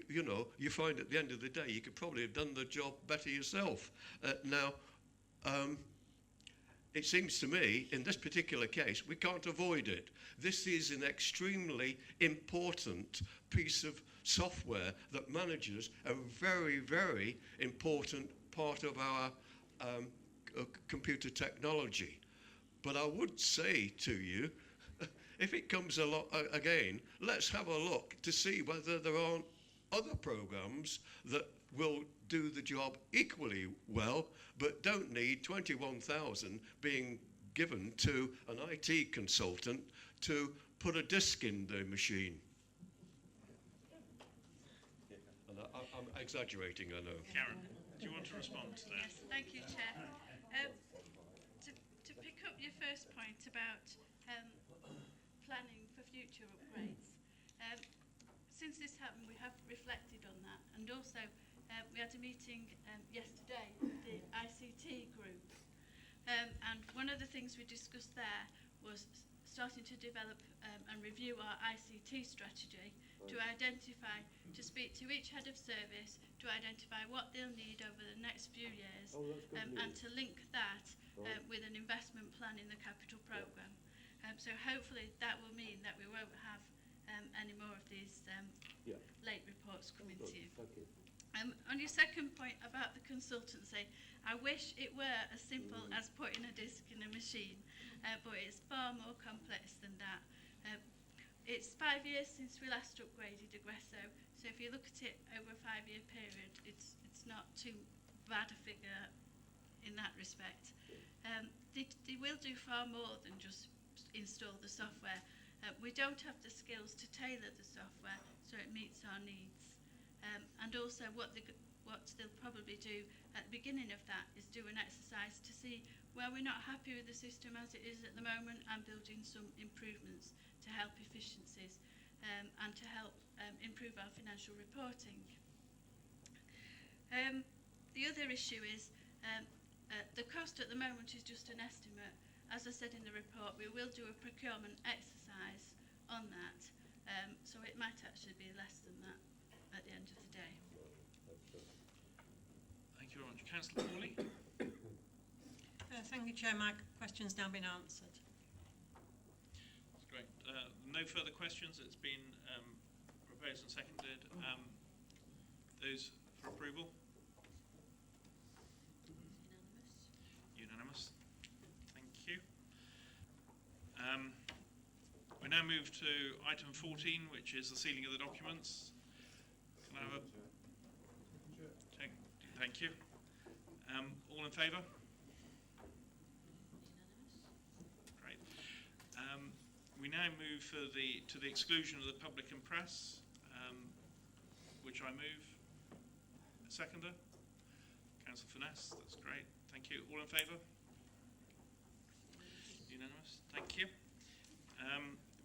you know, you find at the end of the day you could probably have done the job better yourself. Now, it seems to me, in this particular case, we can't avoid it. This is an extremely important piece of software that manages a very, very important part of our computer technology. But I would say to you, if it comes again, let's have a look to see whether there aren't other programmes that will do the job equally well, but don't need 21,000 being given to an IT consultant to put a disk in the machine. And I'm exaggerating, I know. Karen, do you want to respond to that? Yes, thank you, Chair. To pick up your first point about planning for future upgrades, since this happened, we have reflected on that, and also we had a meeting yesterday with the ICT group, and one of the things we discussed there was starting to develop and review our ICT strategy to identify, to speak to each head of service, to identify what they'll need over the next few years, and to link that with an investment plan in the capital programme. So hopefully that will mean that we won't have any more of these late reports coming to you. On your second point about the consultancy, I wish it were as simple as putting a disc in a machine, but it's far more complex than that. It's 5 years since we last upgraded Aggresso, so if you look at it over a 5-year period, it's not too bad a figure in that respect. They will do far more than just install the software. We don't have the skills to tailor the software so it meets our needs. And also what they'll probably do at the beginning of that is do an exercise to see where we're not happy with the system as it is at the moment and build in some improvements to help efficiencies and to help improve our financial reporting. The other issue is the cost at the moment is just an estimate. As I said in the report, we will do a procurement exercise on that, so it might actually be less than that at the end of the day. Thank you very much. Councillor Morley? Thank you, Chair. My question's now been answered. That's great. No further questions. It's been proposed and seconded. Those for approval? Unanimous. Thank you. We now move to item 14, which is the sealing of the documents. Can I have a... Thank you. All in favour? Great. We now move to the exclusion of the public and press, which I move. A seconder? Councillor Finesse, that's great. Thank you. All in favour? Unanimous. Thank you.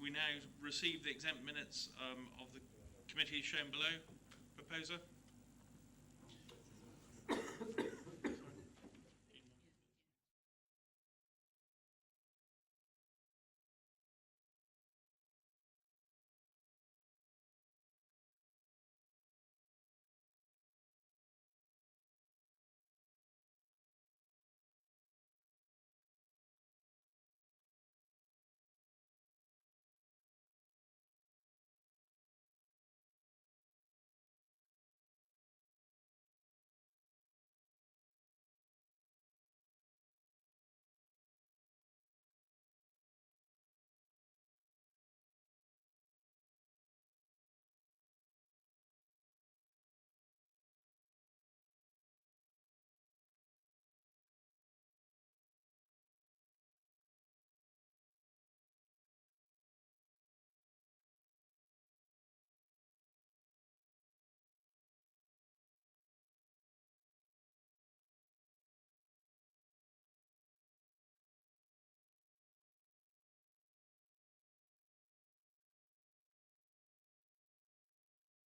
We now receive the exempt minutes of the committee shown below. Proposer?